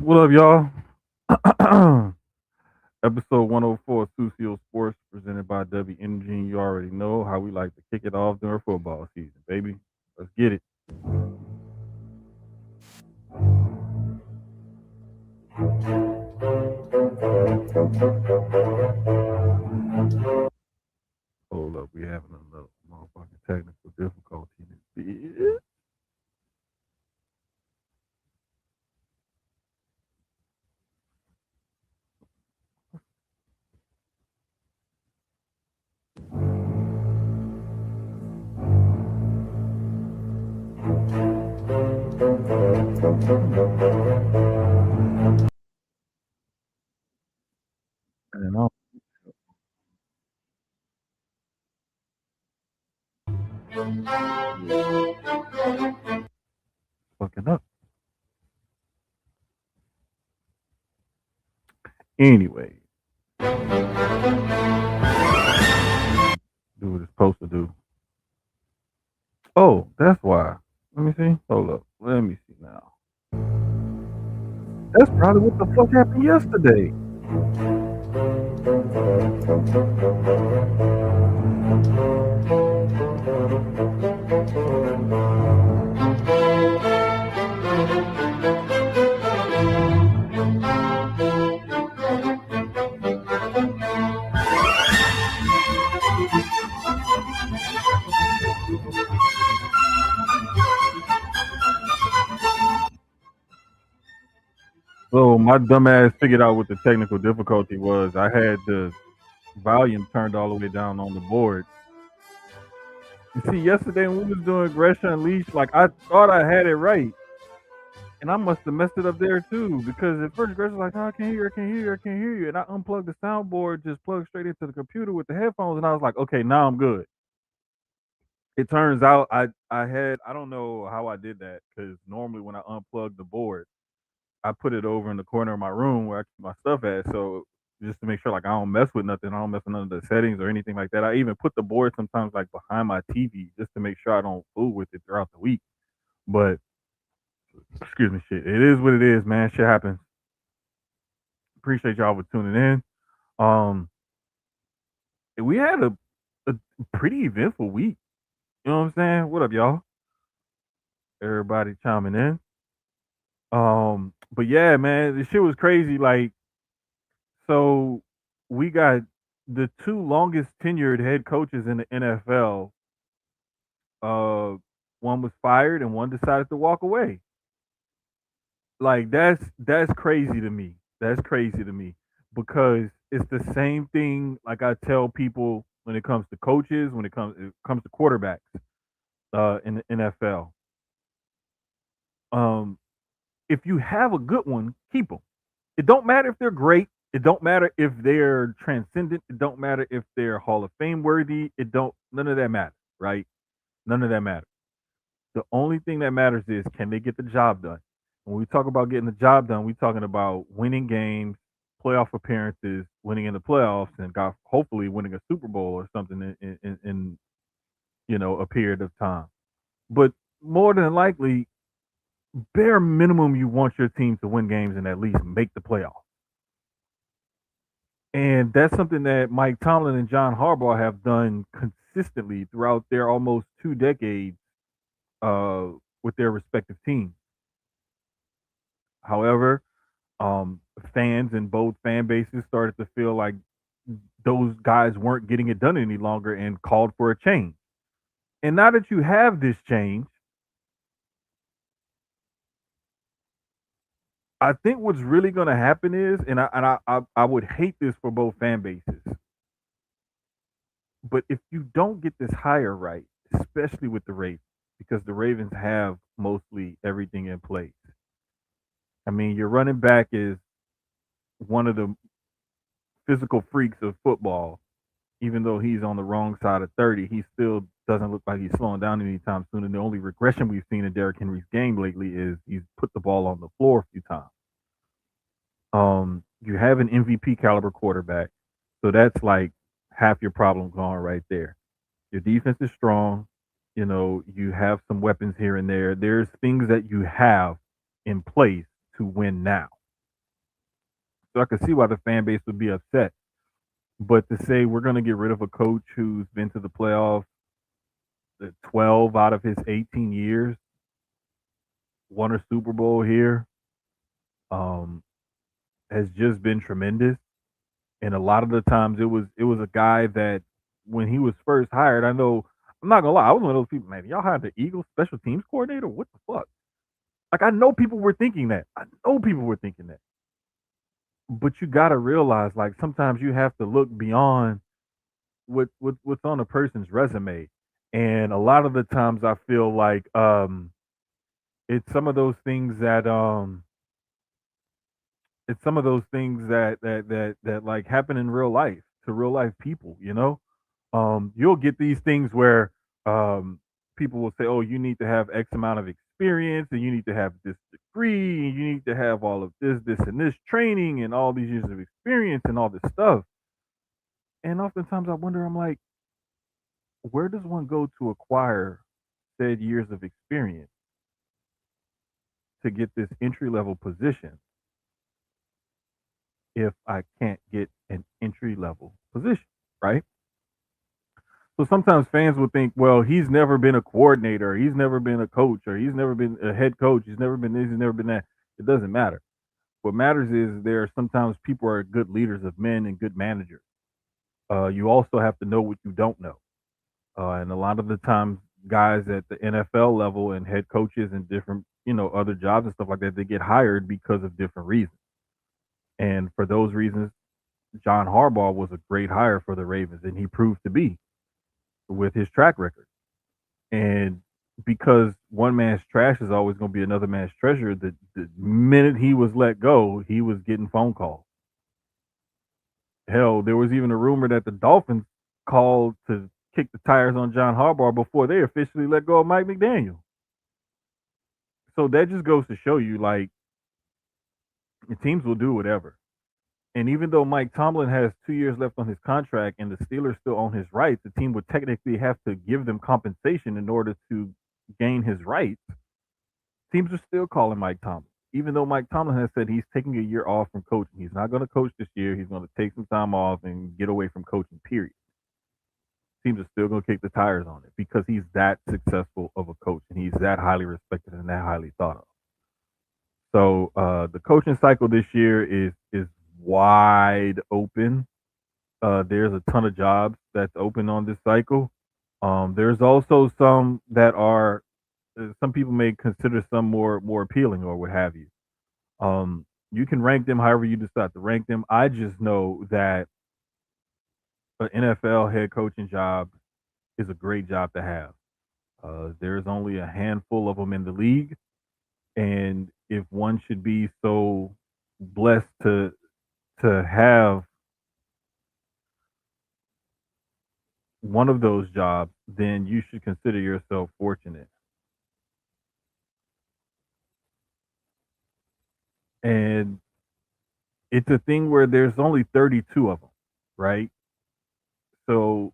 What up, y'all? Episode 104 of Sucio Sports, presented by Dubby Energy. You already know how we like to kick it off during football season, baby. Let's get it. Hold up, we having a little motherfucking technical difficulty in this bitch. And I'm fucking up. Anyway, do what it's supposed to do. Oh, that's why. Let me see. Hold up. Let me see now. That's probably what the fuck happened yesterday. So my dumbass figured out what the technical difficulty was. I had the volume turned all the way down on the board. You see, yesterday when we was doing Gresham Unleashed, like I thought I had it right. And I must have messed it up there too. Because at first Gresham was like, oh, I can't hear you, I can't hear you, I can't hear you. And I unplugged the soundboard, just plugged straight into the computer with the headphones, and I was like, okay, now I'm good. It turns out I don't know how I did that, because normally when I unplug the board, I put it over in the corner of my room where I keep my stuff at. So just to make sure, like, I don't mess with nothing, I don't mess with none of the settings or anything like that. I even put the board sometimes like behind my TV just to make sure I don't fool with it throughout the week. But excuse me, shit. It is what it is, man. Shit happens. Appreciate y'all for tuning in. Um, we had a pretty eventful week. You know what I'm saying? What up, y'all? Everybody chiming in. But yeah, man, the shit was crazy. Like, so we got the two longest tenured head coaches in the NFL. One was fired and one decided to walk away. Like that's crazy to me. That's crazy to me, because it's the same thing. Like I tell people when it comes to coaches, when it comes to quarterbacks in the NFL. Um, if you have a good one, keep them. It don't matter if they're great. It don't matter if they're transcendent. It don't matter if they're Hall of Fame worthy. It don't. None of that matters, right? None of that matters. The only thing that matters is, can they get the job done? When we talk about getting the job done, we're talking about winning games, playoff appearances, winning in the playoffs, and hopefully winning a Super Bowl or something in a period of time. But more than likely, bare minimum, you want your team to win games and at least make the playoffs. And that's something that Mike Tomlin and John Harbaugh have done consistently throughout their almost 2 decades uh, with their respective teams. However, fans in both fan bases started to feel like those guys weren't getting it done any longer and called for a change. And now that you have this change, I think what's really going to happen is, and I would hate this for both fan bases, but if you don't get this hire right, especially with the Ravens, because the Ravens have mostly everything in place. I mean, your running back is one of the physical freaks of football. Even though he's on the wrong side of 30, he still doesn't look like he's slowing down anytime soon. And the only regression we've seen in Derrick Henry's game lately is he's put the ball on the floor a few times. You have an MVP caliber quarterback, so that's like half your problem gone right there. Your defense is strong. You have some weapons here and there. There's things that you have in place to win now. So I could see why the fan base would be upset. But to say we're going to get rid of a coach who's been to the playoffs 12 out of his 18 years, won a Super Bowl here, um, has just been tremendous. And a lot of the times it was a guy that when he was first hired, I know I'm not gonna lie, I was one of those people, man. Y'all hired the Eagles special teams coordinator? What the fuck? Like I know people were thinking that. I know people were thinking that. But you gotta realize like sometimes you have to look beyond what's on a person's resume. And a lot of the times I feel like it's some of those things that it's some of those things that like happen in real life to real life people, you know? You'll get these things where um people will say, "Oh, you need to have X amount of experience and you need to have this degree and you need to have all of this and this training and all these years of experience and all this stuff." And oftentimes I wonder, I'm like, where does one go to acquire said years of experience to get this entry level position if I can't get an entry level position, right? So sometimes fans will think, well, he's never been a coordinator, he's never been a coach, or he's never been a head coach, he's never been this, he's never been that. It doesn't matter. What matters is there are sometimes people are good leaders of men and good managers. You also have to know what you don't know. And a lot of the times, guys at the NFL level and head coaches and different, other jobs and stuff like that, they get hired because of different reasons. And for those reasons, John Harbaugh was a great hire for the Ravens, and he proved to be with his track record. And because one man's trash is always going to be another man's treasure, the minute he was let go, he was getting phone calls. Hell, there was even a rumor that the Dolphins called to kick the tires on John Harbaugh before they officially let go of Mike McDaniel. So that just goes to show you, like, the teams will do whatever. And even though Mike Tomlin has 2 years left on his contract and the Steelers still own his rights, the team would technically have to give them compensation in order to gain his rights. Teams are still calling Mike Tomlin. Even though Mike Tomlin has said he's taking a year off from coaching. He's not going to coach this year. He's going to take some time off and get away from coaching, period. Teams are still going to kick the tires on it because he's that successful of a coach and he's that highly respected and that highly thought of. So the coaching cycle this year is wide open. There's a ton of jobs that's open on this cycle. There's also some that are some people may consider some more appealing or what have you. You can rank them however you decide to rank them. I just know that an NFL head coaching job is a great job to have. There's only a handful of them in the league, and if one should be so blessed to have one of those jobs, then you should consider yourself fortunate. And it's a thing where there's only 32 of them, right? So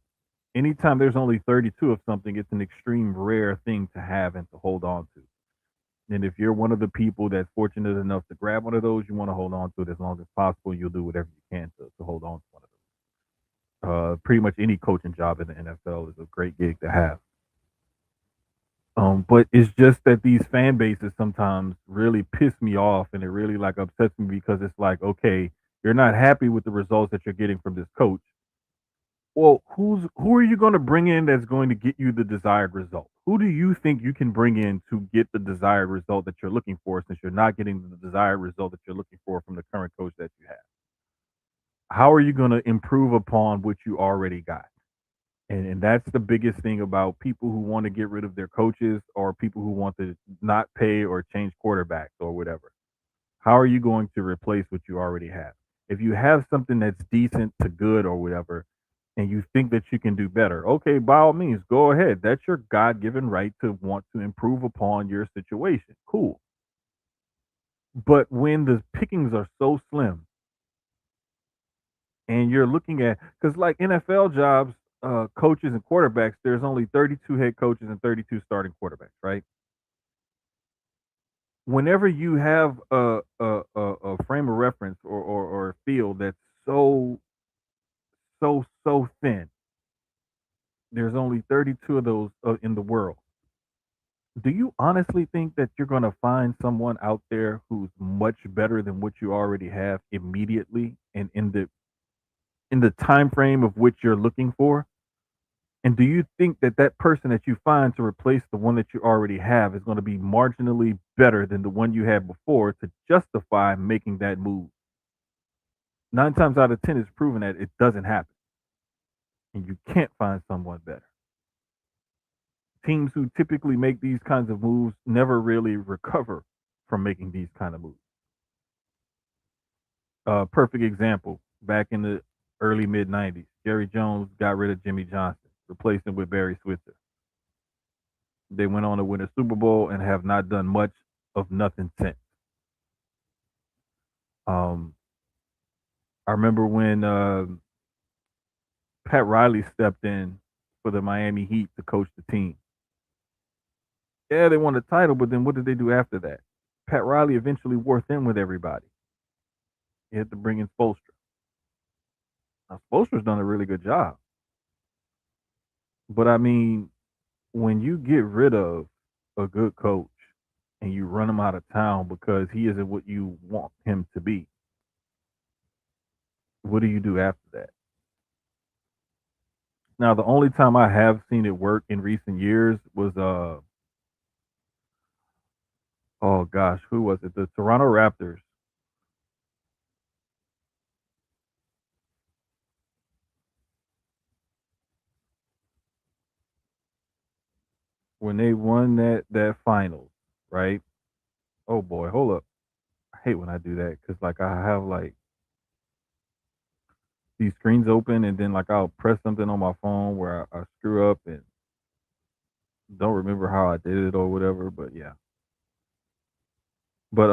anytime there's only 32 of something, it's an extreme rare thing to have and to hold on to. And if you're one of the people that's fortunate enough to grab one of those, you want to hold on to it as long as possible. You'll do whatever you can to hold on to one of those. Pretty much any coaching job in the NFL is a great gig to have. But it's just that these fan bases sometimes really piss me off and it really like upsets me because it's like, okay, you're not happy with the results that you're getting from this coach. Well, who are you going to bring in that's going to get you the desired result? Who do you think you can bring in to get the desired result that you're looking for since you're not getting the desired result that you're looking for from the current coach that you have? How are you going to improve upon what you already got? And that's the biggest thing about people who want to get rid of their coaches or people who want to not pay or change quarterbacks or whatever. How are you going to replace what you already have? If you have something that's decent to good or whatever, and you think that you can do better, okay, by all means, go ahead. That's your God given right to want to improve upon your situation. Cool. But when the pickings are so slim and you're looking at, because like NFL jobs, coaches and quarterbacks, there's only 32 head coaches and 32 starting quarterbacks, right? Whenever you have a frame of reference or a field that's so thin, there's only 32 of those in the world. Do you honestly think that you're going to find someone out there who's much better than what you already have immediately and in the time frame of which you're looking for? And do you think that that person that you find to replace the one that you already have is going to be marginally better than the one you had before to justify making that move? 9 times out of 10 is proven that it doesn't happen, and you can't find someone better. Teams who typically make these kinds of moves never really recover from making these kind of moves. Perfect example, back in the early mid 90s, Jerry Jones got rid of Jimmy Johnson, replaced him with Barry Switzer. They went on to win a Super Bowl and have not done much of nothing since. Um, I remember when Pat Riley stepped in for the Miami Heat to coach the team. Yeah, they won the title, but then what did they do after that? Pat Riley eventually wore thin with everybody. He had to bring in Spoelstra. Now, Spoelstra's done a really good job. But I mean, when you get rid of a good coach and you run him out of town because he isn't what you want him to be, what do you do after that? Now, the only time I have seen it work in recent years was oh gosh, who was it? The Toronto Raptors when they won that finals, right? Oh boy, hold up. I hate when I do that because like I have like these screens open and then like I'll press something on my phone where I screw up and don't remember how I did it or whatever. But yeah, but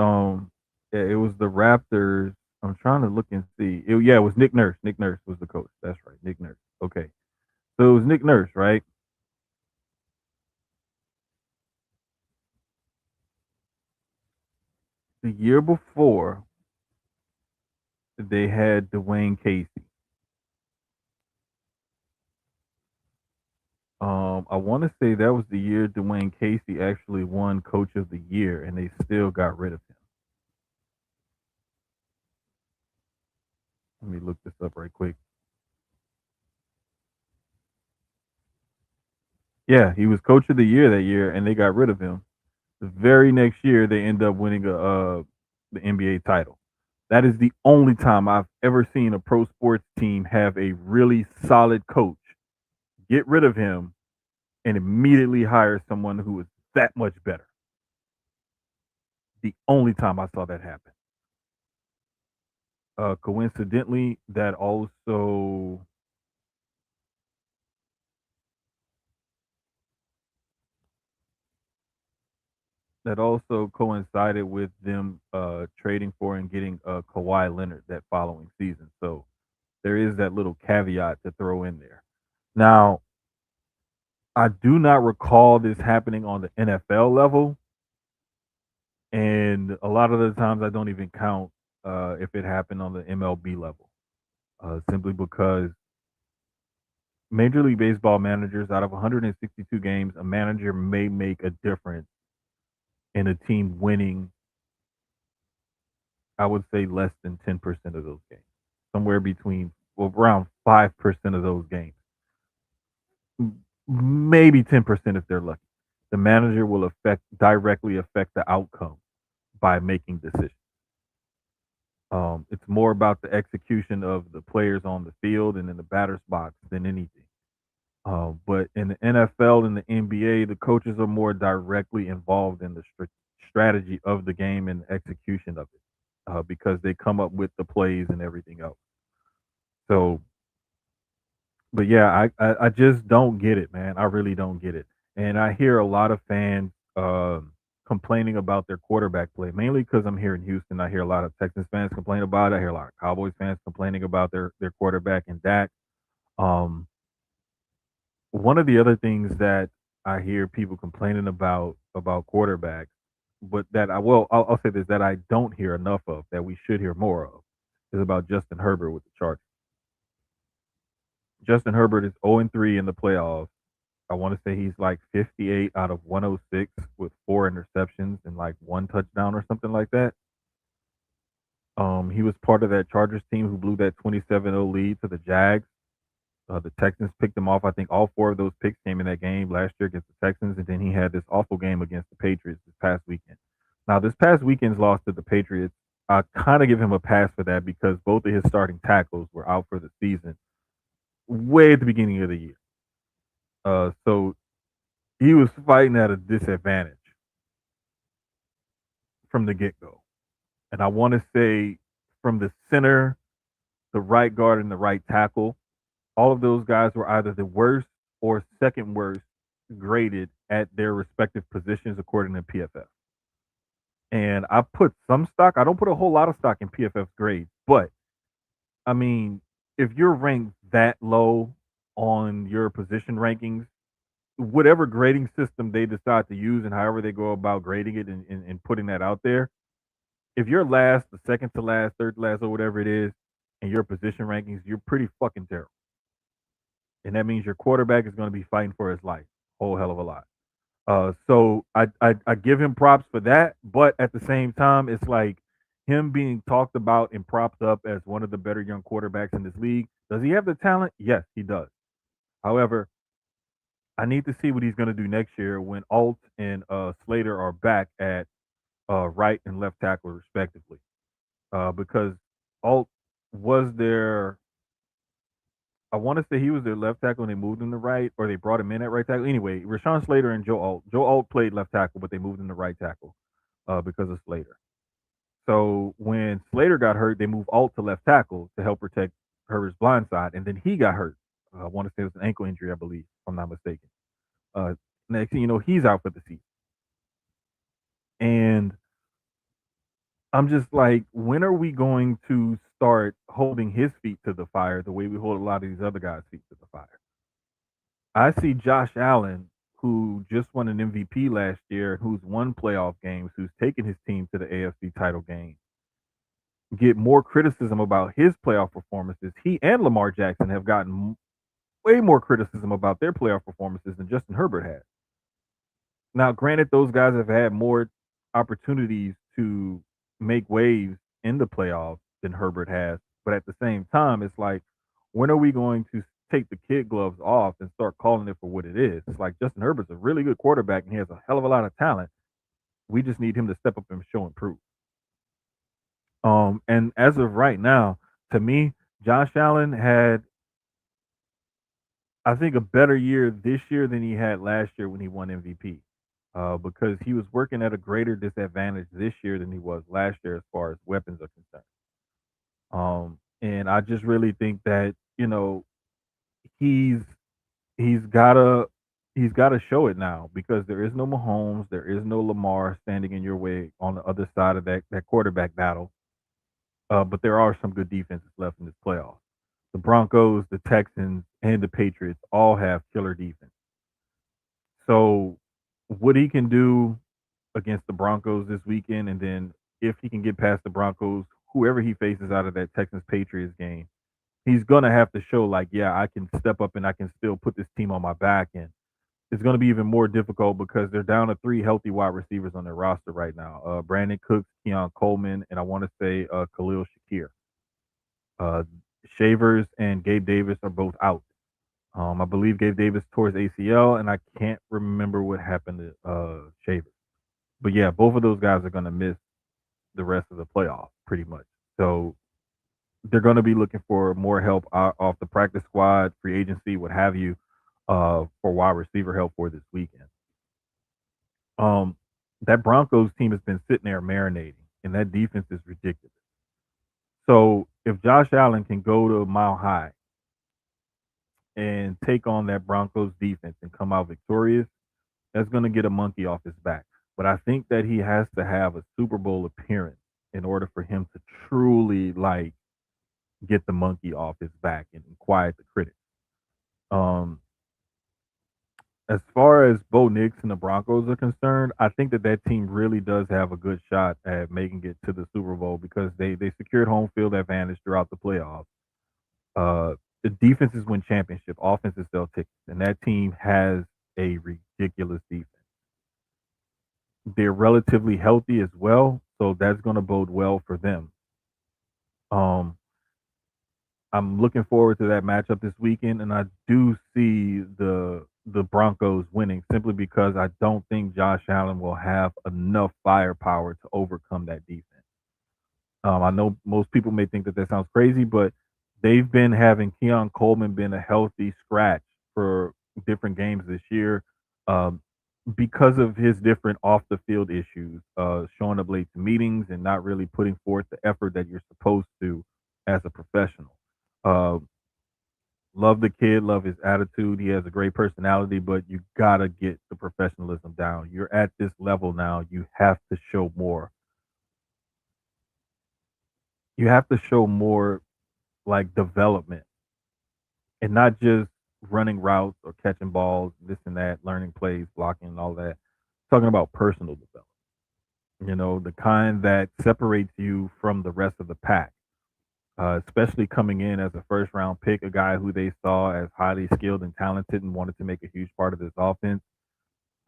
yeah, it was the Raptors. I'm trying to look and see. Yeah, it was Nick Nurse. Nick Nurse was the coach. That's right, Nick Nurse. Okay, so it was Nick Nurse, right? The year before, they had Dwayne Casey. I want to say that was the year Dwayne Casey actually won Coach of the Year, and they still got rid of him. Let me look this up right quick. Yeah, he was Coach of the Year that year, and they got rid of him. The very next year, they end up winning the NBA title. That is the only time I've ever seen a pro sports team have a really solid coach, get rid of him, and immediately hire someone who is that much better. The only time I saw that happen. Coincidentally, that also coincided with them trading for and getting Kawhi Leonard that following season. So there is that little caveat to throw in there. Now, I do not recall this happening on the NFL level, and a lot of the times I don't even count if it happened on the MLB level, simply because Major League Baseball managers, out of 162 games, a manager may make a difference in a team winning, I would say, less than 10% of those games, somewhere between, well, around 5% of those games, maybe 10% if they're lucky. The manager will directly affect the outcome by making decisions. It's more about the execution of the players on the field and in the batter's box than anything. But in the NFL and the NBA, the coaches are more directly involved in the strategy of the game and the execution of it, because they come up with the plays and everything else. So, but yeah, I just don't get it, man. I really don't get it. And I hear a lot of fans complaining about their quarterback play, mainly because I'm here in Houston. I hear a lot of Texans fans complain about it. I hear a lot of Cowboys fans complaining about their quarterback and Dak. Um, One of the other things that I hear people complaining about quarterbacks but that I well, I'll say this that I don't hear enough of that we should hear more of is about Justin Herbert with the Chargers. Justin Herbert is 0-3 in the playoffs. I want to say he's like 58 out of 106 with 4 interceptions and like 1 touchdown or something like that. He was part of that Chargers team who blew that 27-0 lead to the Jags. The Texans picked him off. I think all 4 of those picks came in that game last year against the Texans, and then he had this awful game against the Patriots this past weekend. Now, this past weekend's loss to the Patriots, I kind of give him a pass for that because both of his starting tackles were out for the season way at the beginning of the year. So he was fighting at a disadvantage from the get go. And I want to say from the center, the right guard, and the right tackle, all of those guys were either the worst or second worst graded at their respective positions according to PFF. And I put some stock, I don't put a whole lot of stock in PFF's grades, but I mean, if you're ranked that low on your position rankings, whatever grading system they decide to use and however they go about grading it and putting that out there, if you're last, the second to last, third to last, or whatever it is, and your position rankings, you're pretty fucking terrible. And that means your quarterback is going to be fighting for his life, whole hell of a lot. So I give him props for that, but at the same time, it's like him being talked about and propped up as one of the better young quarterbacks in this league. Does he have the talent? Yes, he does. However, I need to see what he's going to do next year when Alt and Slater are back at right and left tackle respectively, because Alt was their I want to say he was their left tackle and they moved him to right, or they brought him in at right tackle. Anyway, Rashawn Slater and Joe Alt. Joe Alt played left tackle, but they moved him to right tackle because of Slater. So when Slater got hurt, they moved Alt to left tackle to help protect Herbert's blind side, and then he got hurt. I want to say it was an ankle injury, I believe, if I'm not mistaken. Uh, Next thing you know, he's out for the season. And I'm just like, when are we going to start holding his feet to the fire the way we hold a lot of these other guys' feet to the fire? I see Josh Allen, who just won an MVP last year, who's won playoff games, who's taken his team to the AFC title game, get more criticism about his playoff performances. He and Lamar Jackson have gotten way more criticism about their playoff performances than Justin Herbert has. Now, granted, those guys have had more opportunities to make waves in the playoffs than Herbert has, but at the same time, it's like, when are we going to take the kid gloves off and start calling it for what it is? It's like Justin Herbert's a really good quarterback and he has a hell of a lot of talent. We just need him to step up and show and prove. And as of right now, to me, Josh Allen had, I think, a better year this year than he had last year when he won MVP. Because he was working at a greater disadvantage this year than he was last year as far as weapons are concerned. And I just really think that he's he's gotta he's gotta show it now because there is no Mahomes, there is no Lamar standing in your way on the other side of that quarterback battle. But there are some good defenses left in this playoff. The Broncos, the Texans, and the Patriots all have killer defense. So what he can do against the Broncos this weekend, and then if he can get past the Broncos, whoever he faces out of that Texans Patriots game, he's gonna have to show like, yeah, I can step up and I can still put this team on my back. And it's gonna be even more difficult because they're down to 3 healthy wide receivers on their roster right now. Brandon Cooks, Keon Coleman, and I want to say Khalil Shakir. Uh, Shavers and Gabe Davis are both out. I believe Gabe Davis tore his ACL, and I can't remember what happened to Shavers. But yeah, both of those guys are gonna miss the rest of the playoff pretty much. So they're going to be looking for more help off the practice squad, free agency, what have you, for wide receiver help for this weekend. Um, that Broncos team has been sitting there marinating, and that defense is ridiculous. So if Josh Allen can go to Mile High and take on that Broncos defense and come out victorious, that's going to get a monkey off his back. But I think that he has to have a Super Bowl appearance in order for him to truly like get the monkey off his back and quiet the critics. Um, As far as Bo Nix and the Broncos are concerned, I think that that team really does have a good shot at making it to the Super Bowl because they secured home field advantage throughout the playoffs. Uh, the defenses win championship, offenses sell tickets, and that team has a ridiculous defense. They're relatively healthy as well, so that's going to bode well for them. Um, I'm looking forward to that matchup this weekend, and I do see the Broncos winning simply because I don't think Josh Allen will have enough firepower to overcome that defense. I know most people may think that that sounds crazy, but they've been having Keon Coleman been a healthy scratch for different games this year um, because of his different off the field issues, showing up late to meetings and not really putting forth the effort that you're supposed to as a professional. Uh, Love the kid, love his attitude. He has a great personality, but you gotta get the professionalism down. You're at this level now. You have to show more. You have to show more like development and not just running routes or catching balls, this and that, learning plays, blocking, and all that. Talking about personal development, the kind that separates you from the rest of the pack, especially coming in as a first round pick, a guy who they saw as highly skilled and talented and wanted to make a huge part of this offense.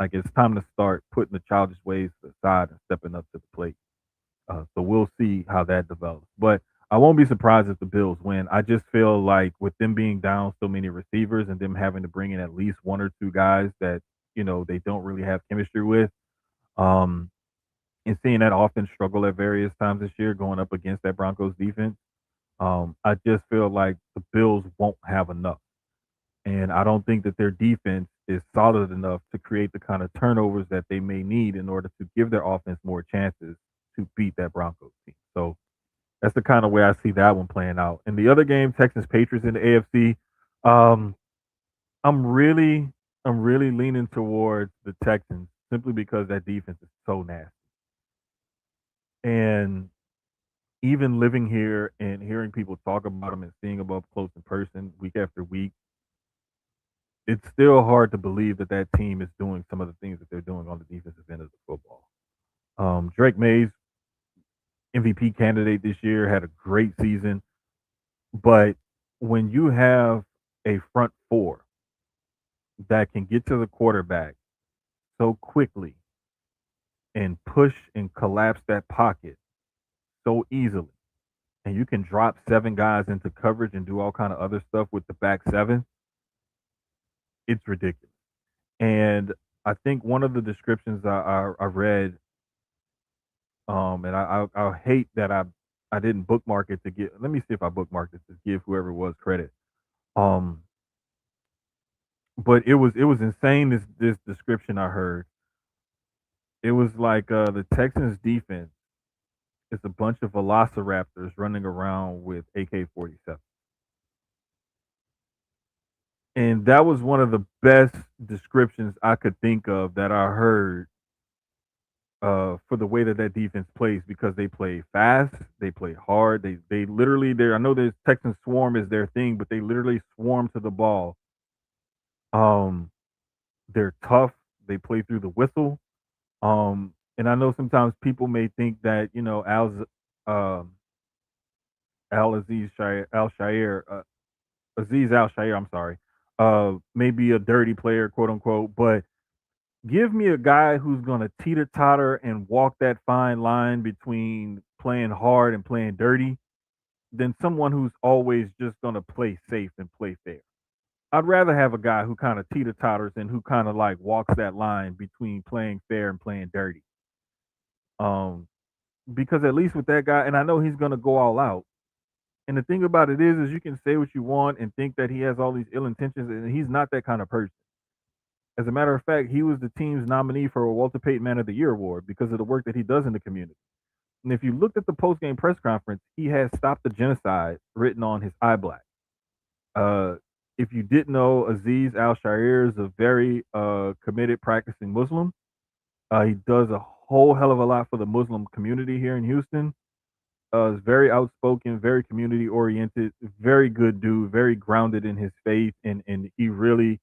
Like it's time to start putting the childish ways aside and stepping up to the plate. So we'll see how that develops. But I won't be surprised if the Bills win. I just feel like with them being down so many receivers and them having to bring in at least one or two guys that they don't really have chemistry with, um, and seeing that offense struggle at various times this year going up against that Broncos defense, I just feel like the Bills won't have enough. And I don't think that their defense is solid enough to create the kind of turnovers that they may need in order to give their offense more chances to beat that Broncos team. So that's the kind of way I see that one playing out. In the other game, Texans Patriots in the AFC, um, I'm really I'm really leaning towards the Texans simply because that defense is so nasty. And even living here and hearing people talk about them and seeing them up close in person week after week, it's still hard to believe that that team is doing some of the things that they're doing on the defensive end of the football. Drake Mays, MVP candidate this year, had a great season, but when you have a front four that can get to the quarterback so quickly and push and collapse that pocket so easily, and you can drop seven guys into coverage and do all kind of other stuff with the back seven, it's ridiculous. And I think one of the descriptions I read, and I hate that I didn't bookmark it to get. Let me see if I bookmarked it to give whoever it was credit. Um, but it was insane. This description I heard. It was like the Texans defense is a bunch of velociraptors running around with AK-47, and that was one of the best descriptions I could think of that I heard for the way that that defense plays because they play fast, they play hard, they literally I know the Texans swarm is their thing, but they literally swarm to the ball. Um, they're tough. They play through the whistle. And I know sometimes people may think that um, Al Aziz Shire, Al Shire, Aziz Al Shire, I'm sorry, maybe a dirty player, quote unquote, but give me a guy who's going to teeter totter and walk that fine line between playing hard and playing dirty than someone who's always just going to play safe and play fair. I'd rather have a guy who kind of teeter totters and who kind of like walks that line between playing fair and playing dirty. Um, because at least with that guy, and I know he's going to go all out. And the thing about it is you can say what you want and think that he has all these ill intentions, and he's not that kind of person. As a matter of fact, he was the team's nominee for a Walter Payton Man of the Year award because of the work that he does in the community. And if you looked at the post game press conference, he has stopped the genocide written on his eye black. Uh, if you didn't know, Aziz Al Shair is a very committed practicing Muslim. He does a whole hell of a lot for the Muslim community here in Houston. Is very outspoken, very community oriented, very good dude, very grounded in his faith, and he really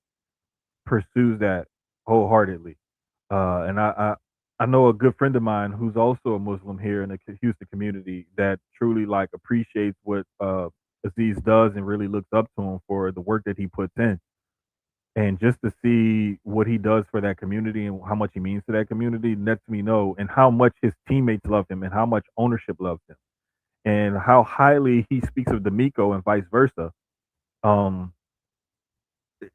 pursues that wholeheartedly. And I know a good friend of mine who's also a Muslim here in the Houston community that truly like appreciates what Aziz does and really looks up to him for the work that he puts in. And just to see what he does for that community and how much he means to that community lets me know and how much his teammates love him and how much ownership loves him and how highly he speaks of D'Amico and vice versa. Um,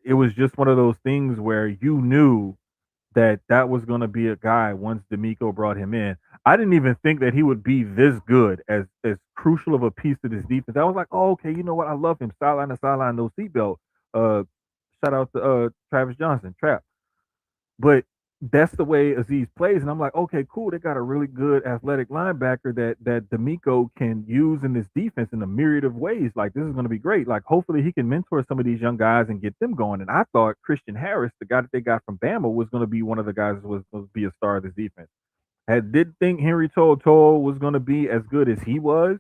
it was just one of those things where you knew that that was going to be a guy once D'Amico brought him in. I didn't even think that he would be this good as crucial of a piece to this defense. I was like, oh, okay, you know what? I love him. Sideline to sideline, no seatbelt. Uh, Shout out to Travis Johnson, Trap. But that's the way Aziz plays, and I'm like, okay, cool. They got a really good athletic linebacker that D'Amico can use in this defense in a myriad of ways. Like this is going to be great. Like hopefully he can mentor some of these young guys and get them going. And I thought Christian Harris, the guy that they got from Bama, was going to be one of the guys that was going to be a star of this defense. I did think Henry To'o was going to be as good as he was.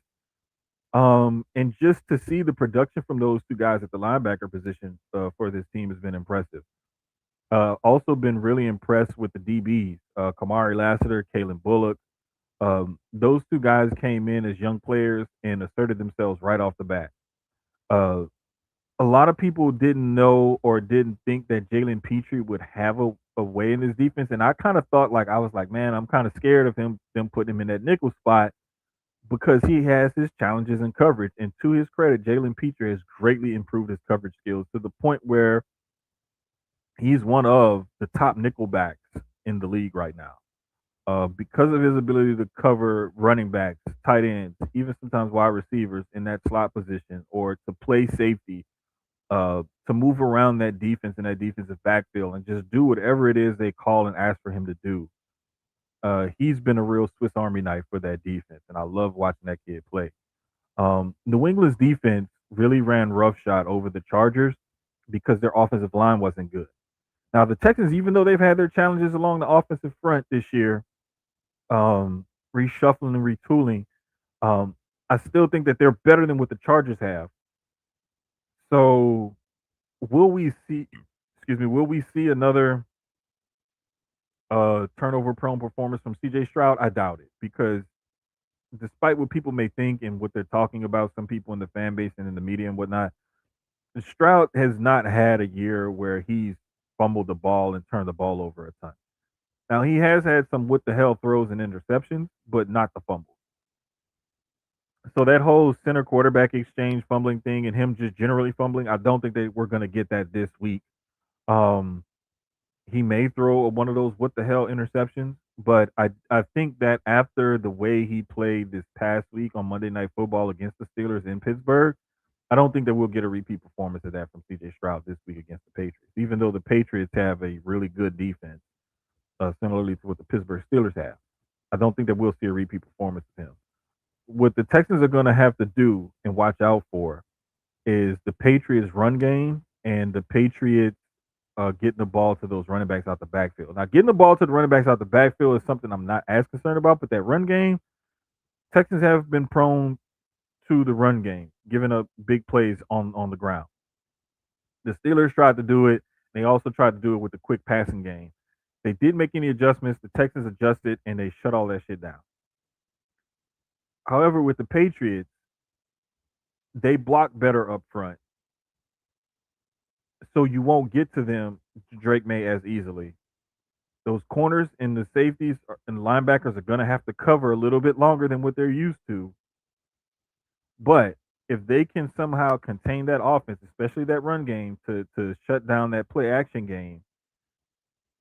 And just to see the production from those two guys at the linebacker position for this team has been impressive. Also been really impressed with the DBs, Kamari Lassiter, Kalen Bullock. Those two guys came in as young players and asserted themselves right off the bat. Uh, a lot of people didn't know or didn't think that Jalen Petrie would have a way in his defense, and I kind of thought like I was like, man, I'm kind of scared of them putting him in that nickel spot because he has his challenges in coverage. And to his credit, Jalen Petrie has greatly improved his coverage skills to the point where he's one of the top nickelbacks in the league right now. Because of his ability to cover running backs, tight ends, even sometimes wide receivers in that slot position, or to play safety, to move around that defense in that defensive backfield and just do whatever it is they call and ask for him to do. He's been a real Swiss Army knife for that defense, and I love watching that kid play. New England's defense really ran roughshod over the Chargers because their offensive line wasn't good. Now the Texans, even though they've had their challenges along the offensive front this year, um, reshuffling and retooling, um, I still think that they're better than what the Chargers have. So will we see? Excuse me. Will we see another turnover prone performance from C.J. Stroud? I doubt it because despite what people may think and what they're talking about, some people in the fan base and in the media and whatnot, Stroud has not had a year where he's fumbled the ball and turned the ball over a ton. Now he has had some what the hell throws and interceptions, but not the fumbles. So that whole center quarterback exchange fumbling thing and him just generally fumbling, I don't think that we're going to get that this week. Um, he may throw one of those what the hell interceptions, but I think that after the way he played this past week on Monday Night Football against the Steelers in Pittsburgh, I don't think that we'll get a repeat performance of that from C.J. Stroud this week against the Patriots, even though the Patriots have a really good defense, similarly to what the Pittsburgh Steelers have. I don't think that we'll see a repeat performance of him. What the Texans are going to have to do and watch out for is the Patriots' run game and the Patriots getting the ball to those running backs out the backfield. Now, getting the ball to the running backs out the backfield is something I'm not as concerned about, but that run game, Texans have been prone to the run game, giving up big plays on the ground. The Steelers tried to do it. They also tried to do it with the quick passing game. They did make any adjustments. The Texans adjusted and they shut all that shit down. However, with the Patriots, they block better up front. So you won't get to them, Drake May, as easily. Those corners and the safeties and linebackers are going to have to cover a little bit longer than what they're used to. But if they can somehow contain that offense, especially that run game, to shut down that play action game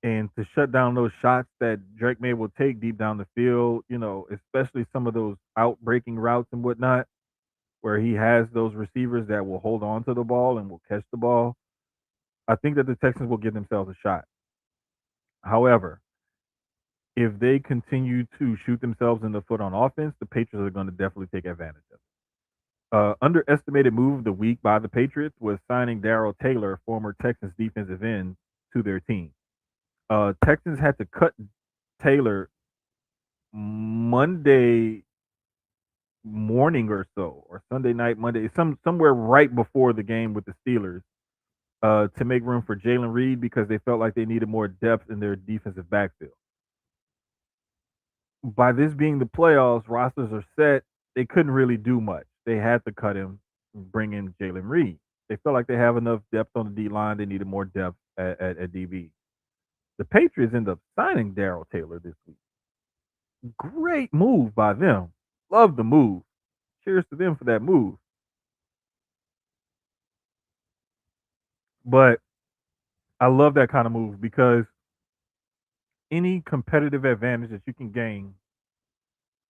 and to shut down those shots that Drake May will take deep down the field, especially some of those out breaking routes and whatnot, where he has those receivers that will hold on to the ball and will catch the ball. I think that the Texans will give themselves a shot. However, if they continue to shoot themselves in the foot on offense, the Patriots are going to definitely take advantage of it. Underestimated move of the week by the Patriots was signing Darrell Taylor, former Texans defensive end, to their team. Texans had to cut Taylor Monday morning or so, or Sunday night, Monday, somewhere right before the game with the Steelers, to make room for Jalen Reed because they felt like they needed more depth in their defensive backfield. By this being the playoffs, rosters are set. They couldn't really do much. They had to cut him and bring in Jalen Reed. They felt like they have enough depth on the D line. They needed more depth at DB. The Patriots end up signing Darrell Taylor this week. Great move by them. Love the move. Cheers to them for that move. But I love that kind of move because any competitive advantage that you can gain,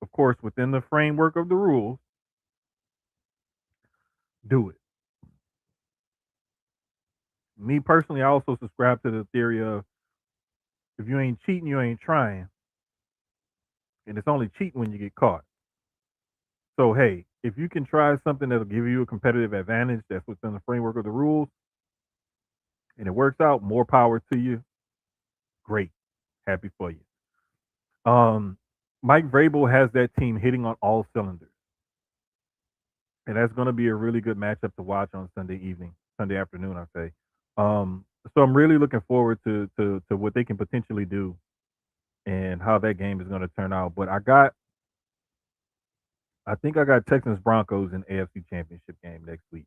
of course, within the framework of the rules, do it. Me personally, I also subscribe to the theory of if you ain't cheating, you ain't trying. And it's only cheating when you get caught. So, hey, if you can try something that'll give you a competitive advantage that's within the framework of the rules and it works out, more power to you. Great. Happy for you. Mike Vrabel has that team hitting on all cylinders. And that's going to be a really good matchup to watch on Sunday evening, Sunday afternoon, I say. So I'm really looking forward to what they can potentially do and how that game is going to turn out. But I think I got Texans Broncos in AFC Championship game next week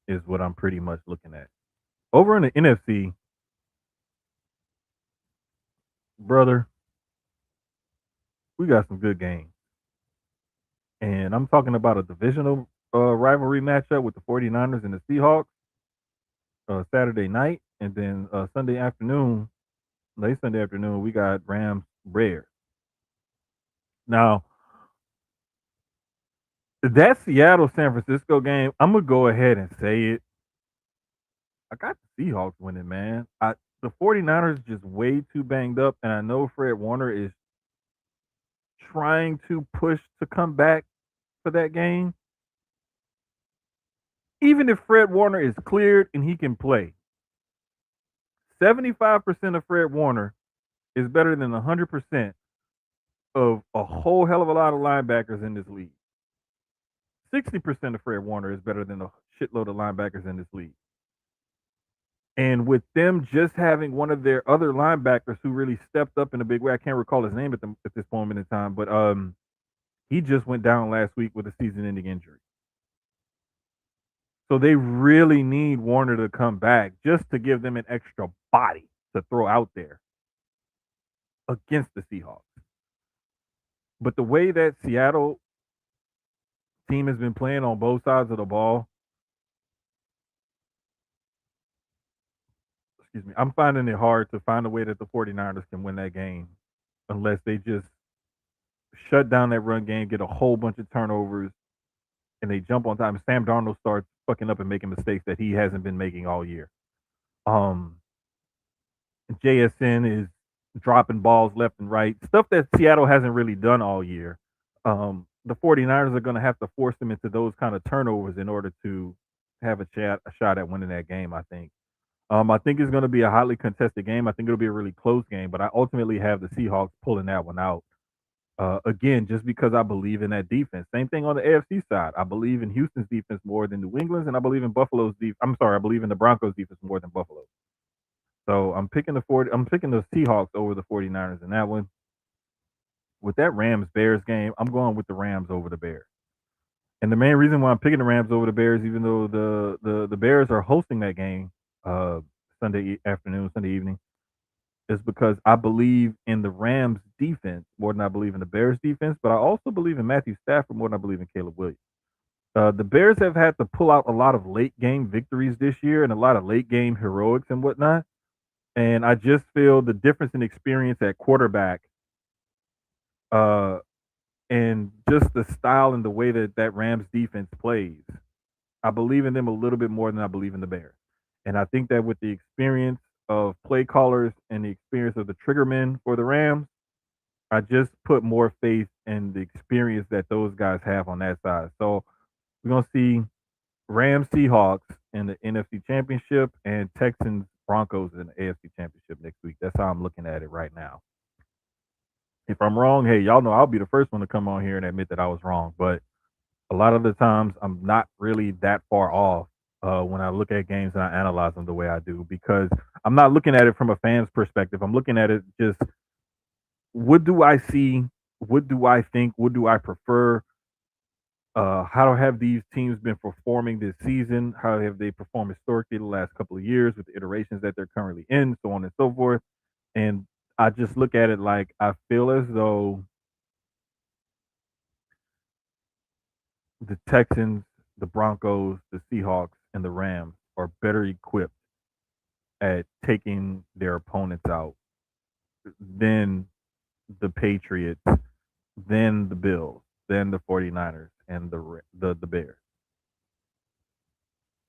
is what I'm pretty much looking at. Over in the NFC, brother, we got some good games. And I'm talking about a divisional rivalry matchup with the 49ers and the Seahawks Saturday night. And then Sunday afternoon, late Sunday afternoon, we got Rams Bears. Now, that Seattle San Francisco game, I'm going to go ahead and say it. I got the Seahawks winning, man. The 49ers just way too banged up. And I know Fred Warner is trying to push to come back for that game. Even if Fred Warner is cleared and he can play, 75% of Fred Warner is better than 100% of a whole hell of a lot of linebackers in this league. 60% of Fred Warner is better than a shitload of linebackers in this league. And with them just having one of their other linebackers who really stepped up in a big way, I can't recall his name at this moment in time, but he just went down last week with a season-ending injury. So they really need Warner to come back just to give them an extra body to throw out there against the Seahawks. But the way that Seattle team has been playing on both sides of the ball, excuse me, I'm finding it hard to find a way that the 49ers can win that game unless they just shut down that run game, get a whole bunch of turnovers, and they jump on time. Sam Darnold starts fucking up and making mistakes that he hasn't been making all year. JSN is dropping balls left and right, stuff that Seattle hasn't really done all year. The 49ers are going to have to force them into those kind of turnovers in order to have a shot at winning that game, I think. I think it's going to be a highly contested game. I think it'll be a really close game, but I ultimately have the Seahawks pulling that one out. Again, just because I believe in that defense. Same thing on the AFC side. I believe in Houston's defense more than New England's, and I believe in Buffalo's defense. I'm sorry, I believe in the Broncos defense more than Buffalo's. So I'm picking the Seahawks over the 49ers in that one. With that Rams Bears game, I'm going with the Rams over the Bears. And the main reason why I'm picking the Rams over the Bears, even though the Bears are hosting that game Sunday afternoon, Sunday evening, is because I believe in the Rams defense more than I believe in the Bears defense, but I also believe in Matthew Stafford more than I believe in Caleb Williams. The Bears have had to pull out a lot of late game victories this year and a lot of late game heroics and whatnot. And I just feel the difference in experience at quarterback uh, and just the style and the way that Rams defense plays. I believe in them a little bit more than I believe in the Bears. And I think that with the experience of play callers and the experience of the triggermen for the Rams, I just put more faith in the experience that those guys have on that side. So we're going to see Rams Seahawks in the NFC Championship and Texans Broncos in the AFC Championship next week. That's how I'm looking at it right now. If I'm wrong, hey, y'all know I'll be the first one to come on here and admit that I was wrong. But a lot of the times I'm not really that far off. when I look at games and I analyze them the way I do, because I'm not looking at it from a fan's perspective. I'm looking at it just, what do I see? What do I think? What do I prefer? How have these teams been performing this season? How have they performed historically the last couple of years with the iterations that they're currently in, so on and so forth. And I just look at it like, I feel as though the Texans, the Broncos, the Seahawks, and the Rams are better equipped at taking their opponents out than the Patriots, than the Bills, than the 49ers, and the Bears.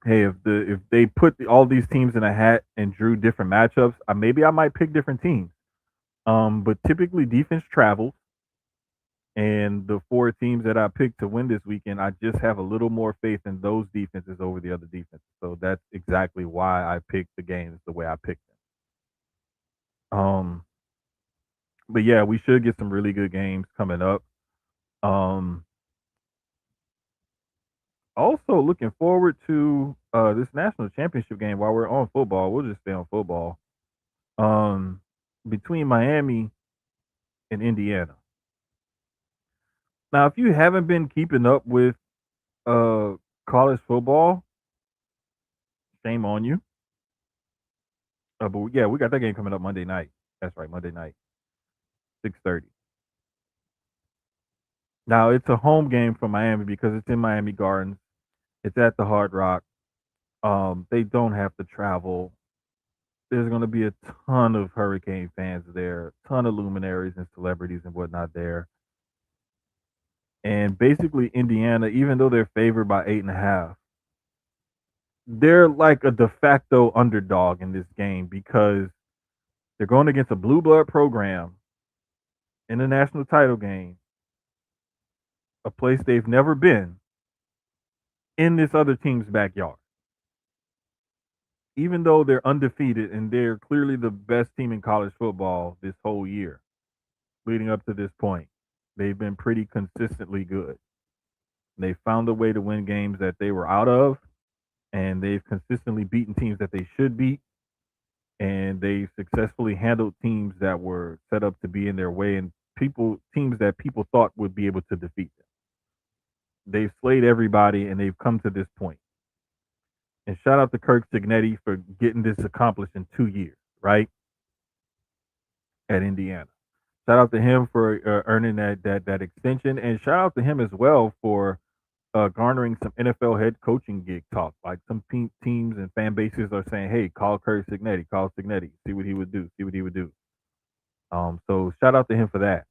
Hey, if they put all these teams in a hat and drew different matchups, maybe I might pick different teams. But typically defense travels, and the four teams that I picked to win this weekend, I just have a little more faith in those defenses over the other defenses. So that's exactly why I picked the games the way I picked them. But yeah, we should get some really good games coming up. Um, Also looking forward to this national championship game. While we're on football, we'll just stay on football. Um, Between Miami and Indiana. Now, if you haven't been keeping up with uh college football, shame on you. But yeah, we got that game coming up Monday night. That's right, Monday night, 6:30. Now it's a home game for Miami because it's in Miami Gardens. It's at the Hard Rock. They don't have to travel. There's going to be a ton of Hurricane fans there, ton of luminaries and celebrities and whatnot there. And basically, Indiana, even though they're favored by 8.5, they're like a de facto underdog in this game because they're going against a blue blood program in the national title game, a place they've never been, in this other team's backyard. Even though they're undefeated and they're clearly the best team in college football this whole year, leading up to this point, they've been pretty consistently good. They found a way to win games that they were out of, and they've consistently beaten teams that they should beat, and they successfully handled teams that were set up to be in their way, and teams that people thought would be able to defeat them. They've slayed everybody, and they've come to this point. And shout out to Kirk Signetti for getting this accomplished in 2 years, right, at Indiana. Shout out to him for earning that extension, and shout out to him as well for garnering some NFL head coaching gig talk. Like some teams and fan bases are saying, "Hey, call Kurt Signetti, call Signetti, see what he would do, see what he would do." So shout out to him for that.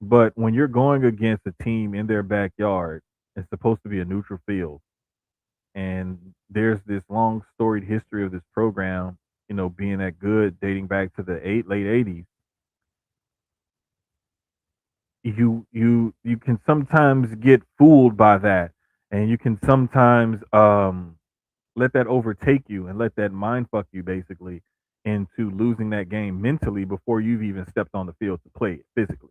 But when you're going against a team in their backyard, it's supposed to be a neutral field, and there's this long storied history of this program, being that good, dating back to the late '80s. You can sometimes get fooled by that, and you can sometimes let that overtake you and let that mind fuck you basically into losing that game mentally before you've even stepped on the field to play it physically.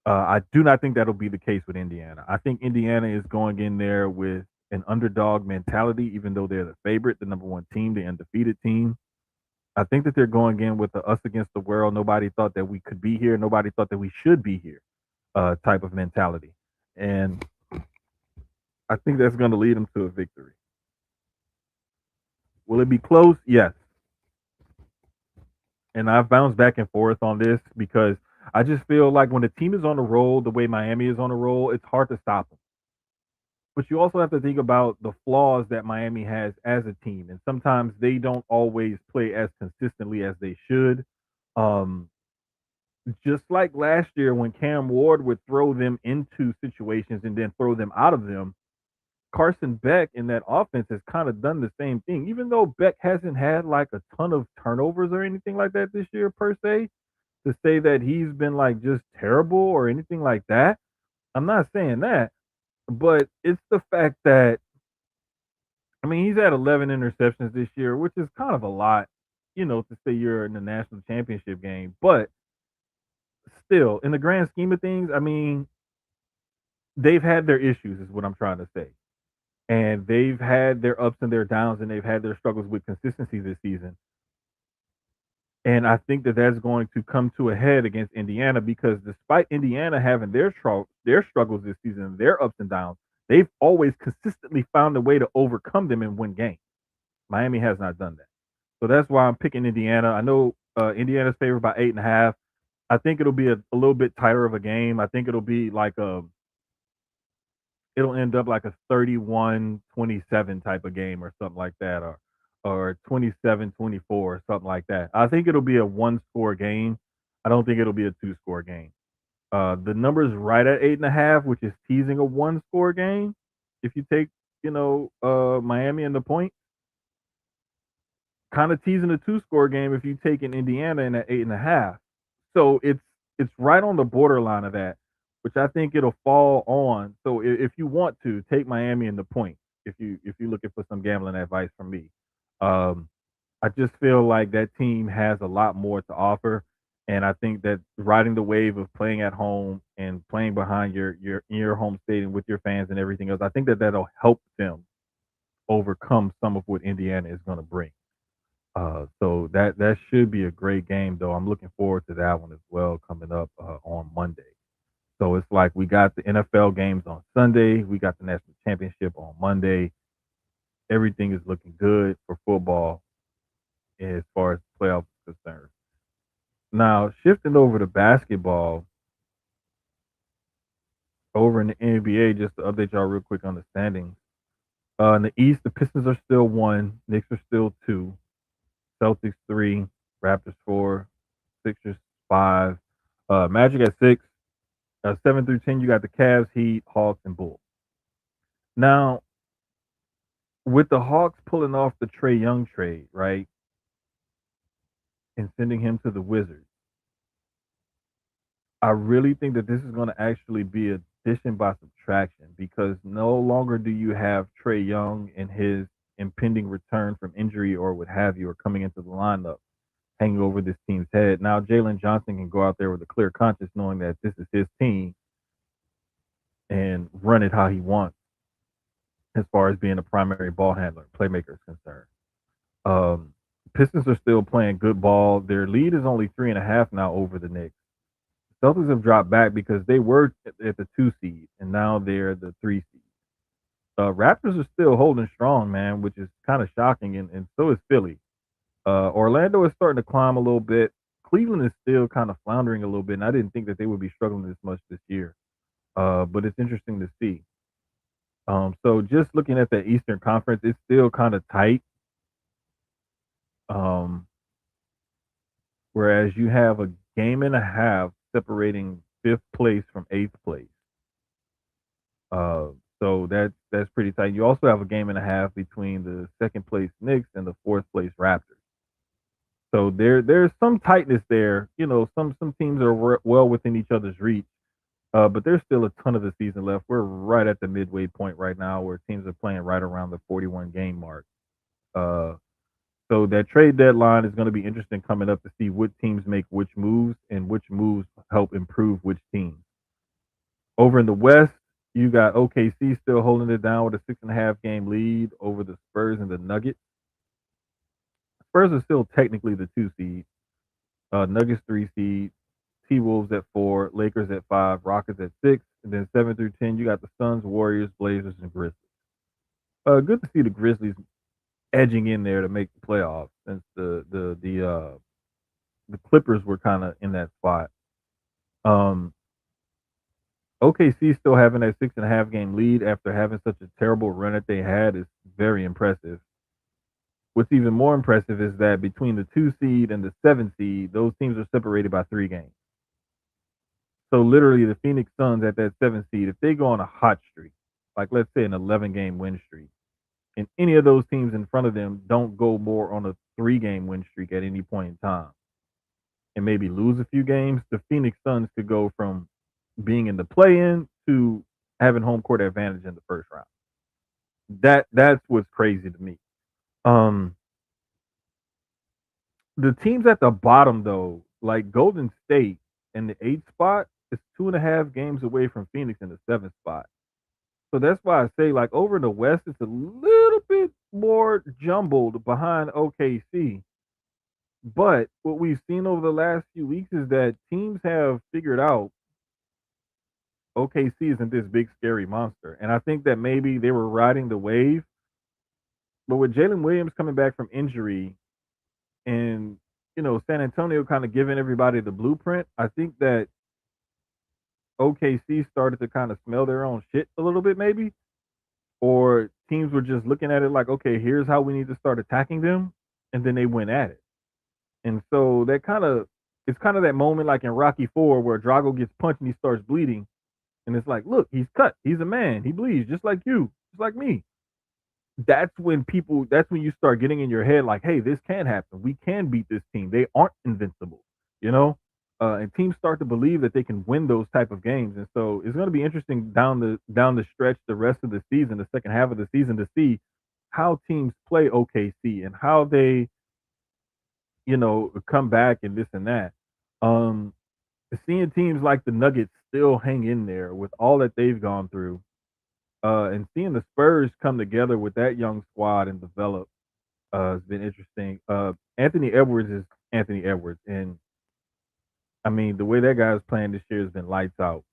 I do not think that'll be the case with Indiana. I think Indiana is going in there with an underdog mentality, even though they're the favorite, the number one team, the undefeated team. I think that they're going in with the us against the world. Nobody thought that we could be here. Nobody thought that we should be here type of mentality. And I think that's going to lead them to a victory. Will it be close? Yes. And I've bounced back and forth on this because I just feel like when the team is on the roll, the way Miami is on the roll, it's hard to stop them. But you also have to think about the flaws that Miami has as a team, and sometimes they don't always play as consistently as they should. Um, just like last year when Cam Ward would throw them into situations and then throw them out of them, Carson Beck in that offense has kind of done the same thing. Even though Beck hasn't had like a ton of turnovers or anything like that this year per se, to say that he's been like just terrible or anything like that, I'm not saying that. But it's the fact that, I mean, he's had 11 interceptions this year, which is kind of a lot, to say you're in the national championship game. But still, in the grand scheme of things, I mean, they've had their issues, is what I'm trying to say. and they've had their ups and their downs, and they've had their struggles with consistency this season. And I think that that's going to come to a head against Indiana because despite Indiana having their struggles this season, their ups and downs, they've always consistently found a way to overcome them and win games. Miami has not done that. So that's why I'm picking Indiana. I know Indiana's favored by 8.5. I think it'll be a little bit tighter of a game. I think it'll be like it'll end up like a 31-27 type of game or something like that, or 27-24 or something like that. I think it'll be a one score game. I don't think it'll be a two score game. The number's right at 8.5, which is teasing a one score game. If you take, Miami and the point, kind of teasing a two score game if you take in Indiana in at 8.5. So it's right on the borderline of that, which I think it'll fall on. So if you want to take Miami in the point, if you're looking for some gambling advice from me, um, I just feel like that team has a lot more to offer, and I think that riding the wave of playing at home and playing behind your in your home stadium with your fans and everything else, I think that that'll help them overcome some of what Indiana is going to bring. So that should be a great game, though. I'm looking forward to that one as well coming up on Monday. So it's like we got the NFL games on Sunday, we got the national championship on Monday. Everything is looking good for football as far as playoffs is concerned. Now shifting over to basketball, over in the NBA, just to update y'all real quick on the standings. In the East, the Pistons are still one, Knicks are still two, Celtics three, Raptors four, Sixers five, Magic at six. 7 through 10, you got the Cavs, Heat, Hawks, and Bulls. Now, with the Hawks pulling off the Trey Young trade, right, and sending him to the Wizards, I really think that this is going to actually be addition by subtraction because no longer do you have Trey Young and his impending return from injury or what have you, or coming into the lineup hanging over this team's head. Now Jalen Johnson can go out there with a clear conscience, knowing that this is his team and run it how he wants as far as being a primary ball handler, playmaker is concerned. Um, Pistons are still playing good ball. Their lead is only 3.5 now over the Knicks. Celtics have dropped back because they were at the 2 seed and now they're the 3 seed. Raptors are still holding strong, man, which is kind of shocking, and so is Philly. Orlando is starting to climb a little bit. Cleveland is still kind of floundering a little bit, and I didn't think that they would be struggling this much this year. But it's interesting to see. So just looking at the Eastern Conference, it's still kind of tight. Um, Whereas you have a game and a half separating fifth place from eighth place. Uh, so that's pretty tight. You also have a game and a half between the second place Knicks and the fourth place Raptors. So there's some tightness there. Some teams are well within each other's reach. But there's still a ton of the season left. We're right at the midway point right now where teams are playing right around the 41 game mark. Uh, so that trade deadline is going to be interesting coming up to see what teams make which moves and which moves help improve which teams. Over in the West, you got OKC still holding it down with a 6.5 game lead over the Spurs and the Nuggets. Spurs are still technically the 2 seed. Nuggets 3 seed. T Wolves at 4, Lakers at 5, Rockets at 6, and then 7 through 10, you got the Suns, Warriors, Blazers, and Grizzlies. Good to see the Grizzlies edging in there to make the playoffs since the Clippers were kind of in that spot. Um, OKC still having that 6.5 game lead after having such a terrible run that they had is very impressive. What's even more impressive is that between the 2 seed and the 7 seed, those teams are separated by 3 games. So literally, the Phoenix Suns at that 7 seed, if they go on a hot streak, like let's say an 11 game win streak, and any of those teams in front of them don't go more on a 3 game win streak at any point in time, and maybe lose a few games, the Phoenix Suns could go from being in the play-in to having home court advantage in the first round. That's what's crazy to me. Um, the teams at the bottom though, like Golden State in the 8th spot, is 2.5 games away from Phoenix in the 7th spot. So that's why I say, like, over in the West, it's a little bit more jumbled behind OKC. But what we've seen over the last few weeks is that teams have figured out OKC isn't this big scary monster. And I think that maybe they were riding the wave, but with Jalen Williams coming back from injury and San Antonio kind of giving everybody the blueprint, I think that OKC started to kind of smell their own shit a little bit, maybe, or teams were just looking at it like, okay, here's how we need to start attacking them, and then they went at it. And so that kind of it's kind of that moment like in Rocky Four where Drago gets punched and he starts bleeding, and it's like, look, he's cut, he's a man, he bleeds just like you, just like me. That's when you start getting in your head like, hey, this can happen. We can beat this team. They aren't invincible, you know? And teams start to believe that they can win those type of games. And so it's going to be interesting down the stretch, the rest of the season, the second half of the season, to see how teams play OKC and how they, come back and this and that. Um, Seeing teams like the Nuggets still hang in there with all that they've gone through, and seeing the Spurs come together with that young squad and develop has been interesting. Anthony Edwards is Anthony Edwards, and I mean the way that guy is playing this year has been lights out.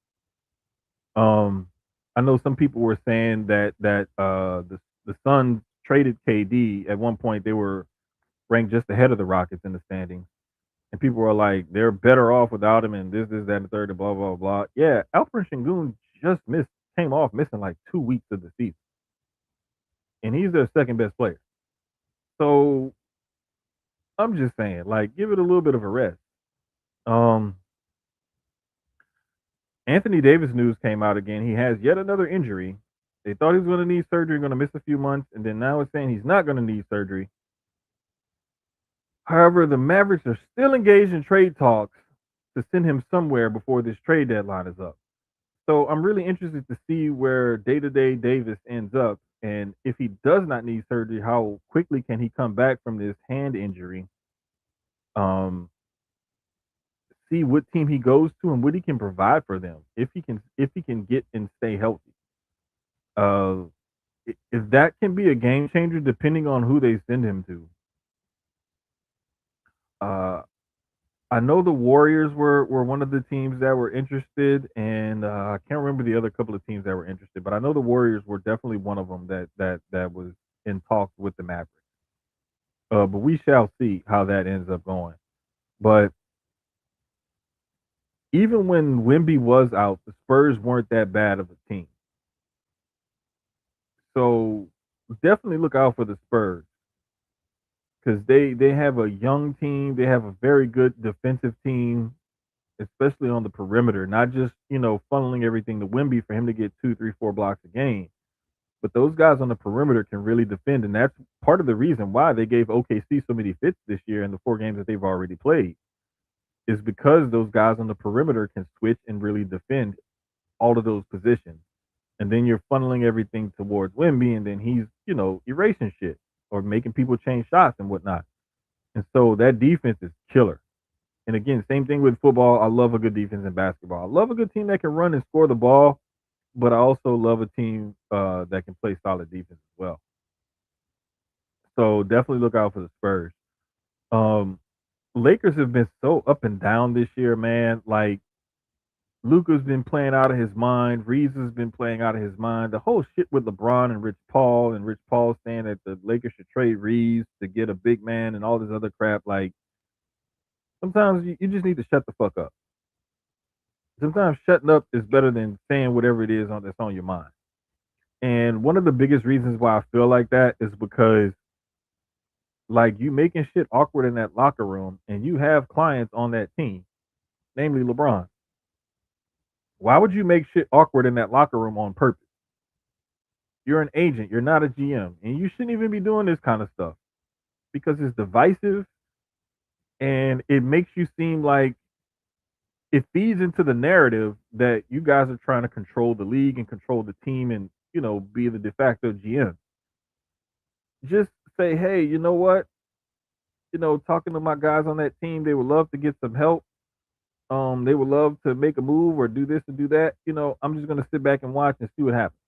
Um, I know some people were saying that the Suns traded KD at one point. They were ranked just ahead of the Rockets in the standings, and people were like, they're better off without him, and this, that, and the third, and blah, blah, blah. Yeah, Alfred Şengün just came off missing like 2 weeks of the season, and he's their second best player. So I'm just saying, like, give it a little bit of a rest. Um, Anthony Davis news came out again. He has yet another injury. They thought he was going to need surgery, going to miss a few months, and then now it's saying he's not going to need surgery. However, the Mavericks are still engaged in trade talks to send him somewhere before this trade deadline is up. So I'm really interested to see where day to day Davis ends up. And if he does not need surgery, how quickly can he come back from this hand injury? Um, See what team he goes to and what he can provide for them. If he can get and stay healthy. Uh, if that can be a game changer, depending on who they send him to. Uh, I know the Warriors were one of the teams that were interested, and I can't remember the other couple of teams that were interested, but I know the Warriors were definitely one of them that was in talks with the Mavericks. But we shall see how that ends up going. But even when Wimby was out, the Spurs weren't that bad of a team. So definitely look out for the Spurs because they have a young team. They have a very good defensive team, especially on the perimeter. Not just funneling everything to Wimby for him to get 2, 3, 4 blocks a game, but those guys on the perimeter can really defend, and that's part of the reason why they gave OKC so many fits this year in the 4 games that they've already played. Is because those guys on the perimeter can switch and really defend all of those positions. And then you're funneling everything towards Wimby, and then he's, erasing shit or making people change shots and whatnot. And so that defense is killer. And again, same thing with football. I love a good defense in basketball. I love a good team that can run and score the ball, but I also love a team that can play solid defense as well. So definitely look out for the Spurs. Um, Lakers have been so up and down this year, man. Like Luka's been playing out of his mind. Reeves has been playing out of his mind. The whole shit with LeBron and Rich Paul saying that the Lakers should trade Reeves to get a big man and all this other crap. Like sometimes you just need to shut the fuck up. Sometimes shutting up is better than saying whatever it is that's on your mind. And one of the biggest reasons why I feel like that is because like you making shit awkward in that locker room and you have clients on that team, namely LeBron. Why would you make shit awkward in that locker room on purpose? You're an agent, you're not a GM, and you shouldn't even be doing this kind of stuff because it's divisive and it makes you seem like it feeds into the narrative that you guys are trying to control the league and control the team and, be the de facto GM. Just say, hey, you know what? Talking to my guys on that team, they would love to get some help. They would love to make a move or do this and do that. I'm just gonna sit back and watch and see what happens.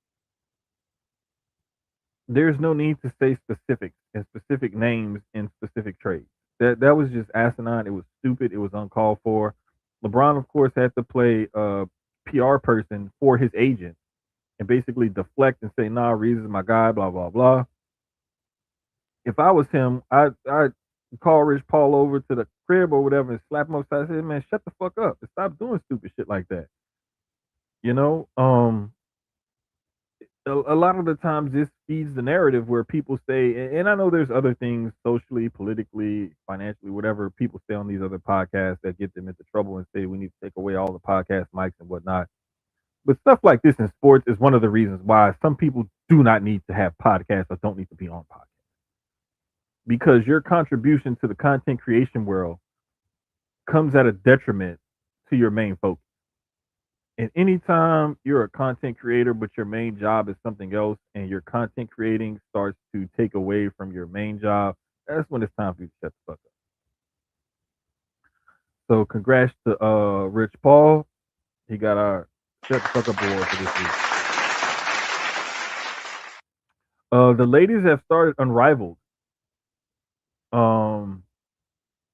there's no need to say specifics and specific names in specific trades. That was just asinine. It was stupid. It was uncalled for. LeBron, of course, had to play PR person for his agent and basically deflect and say, "Nah, Reeves is my guy." Blah blah blah. If I was him, I call Rich Paul over to the crib or whatever and slap him upside. I said, "Man, shut the fuck up and stop doing stupid shit like that." You know, a lot of the times this feeds the narrative where people say, and I know there's other things socially, politically, financially, whatever people say on these other podcasts that get them into trouble and say we need to take away all the podcast mics and whatnot. But stuff like this in sports is one of the reasons why some people do not need to have podcasts or don't need to be on podcasts because your contribution to the content creation world comes at a detriment to your main focus. And anytime you're a content creator, but your main job is something else, and your content creating starts to take away from your main job, that's when it's time for you to shut the fuck up. So, congrats to Rich Paul. He got our shut the fuck up award for this week. The ladies have started Unrivaled, um,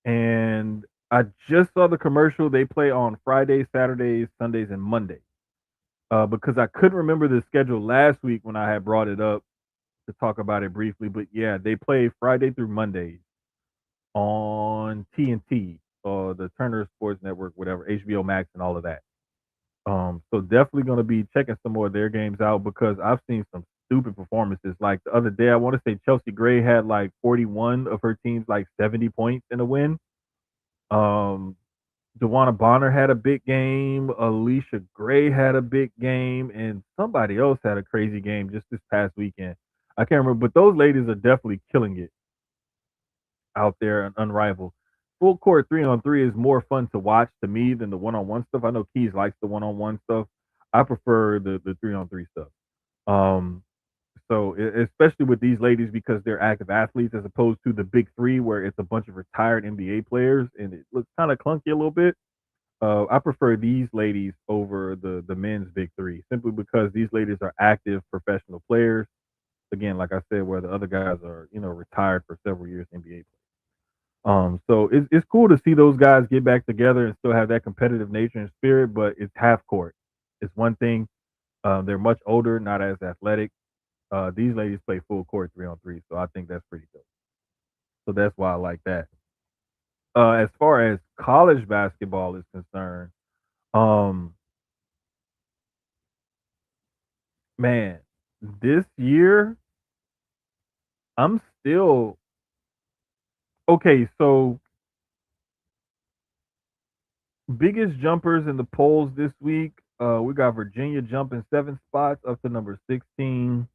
and I just saw the commercial. They play on Fridays, Saturdays, Sundays, and Mondays. Because I couldn't remember the schedule last week when I had brought it up to talk about it briefly. But yeah, they play Friday through Monday on TNT or the Turner Sports Network, whatever, HBO Max, and all of that. So definitely going to be checking some more of their games out because I've seen some stupid performances. Like the other day, I want to say Chelsea Gray had like 41 of her team's like 70 points in a win. Um, Dewana Bonner had a big game. Alicia Gray had a big game, and somebody else had a crazy game just this past weekend. I can't remember, but those ladies are definitely killing it out there and unrivaled. Full court 3-on-3 is more fun to watch to me than the one-on-one stuff. I know Keys likes the one-on-one stuff. I prefer the 3-on-3 stuff. Um, so especially with these ladies because they're active athletes as opposed to the big three where it's a bunch of retired NBA players and it looks kind of clunky a little bit. I prefer these ladies over the men's big three simply because these ladies are active professional players. Again, like I said, where the other guys are, retired for several years NBA players. So it's cool to see those guys get back together and still have that competitive nature and spirit, but it's half court. It's one thing. They're much older, not as athletic. These ladies play full court 3-on-3, so I think that's pretty dope. So that's why I like that. As far as college basketball is concerned, um, man, this year I'm still okay. So biggest jumpers in the polls this week. We got Virginia jumping 7 spots up to number 16,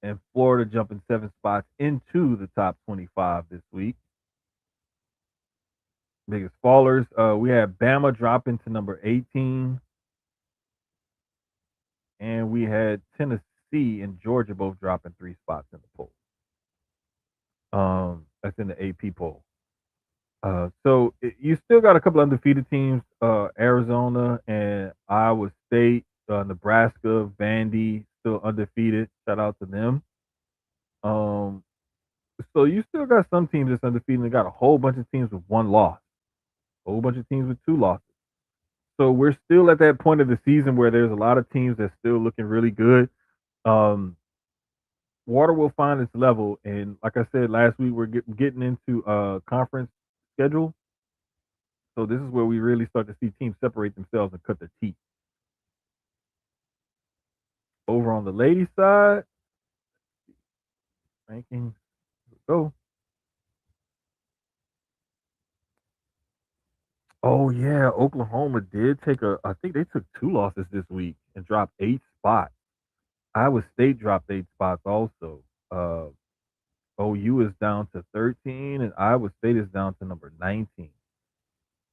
and Florida jumping 7 spots into the top 25 this week. Biggest fallers. We have Bama dropping to number 18, and we had Tennessee and Georgia both dropping 3 spots in the poll. That's in the AP poll. You still got a couple undefeated teams, Arizona and Iowa State, Nebraska, Vandy, still undefeated. Shout out to them. Um, so you still got some teams that's undefeated and got a whole bunch of teams with one loss, a whole bunch of teams with 2 losses. So we're still at that point of the season where there's a lot of teams that's still looking really good. Um, Water will find its level, and like I said last week, we're getting into conference schedule. So this is where we really start to see teams separate themselves and cut their teeth. Over on the ladies' side, rankings go. Oh yeah, Oklahoma did take I think they took 2 losses this week and dropped 8 spots. Iowa State dropped 8 spots also. Uh, OU is down to 13, and Iowa State is down to number 19.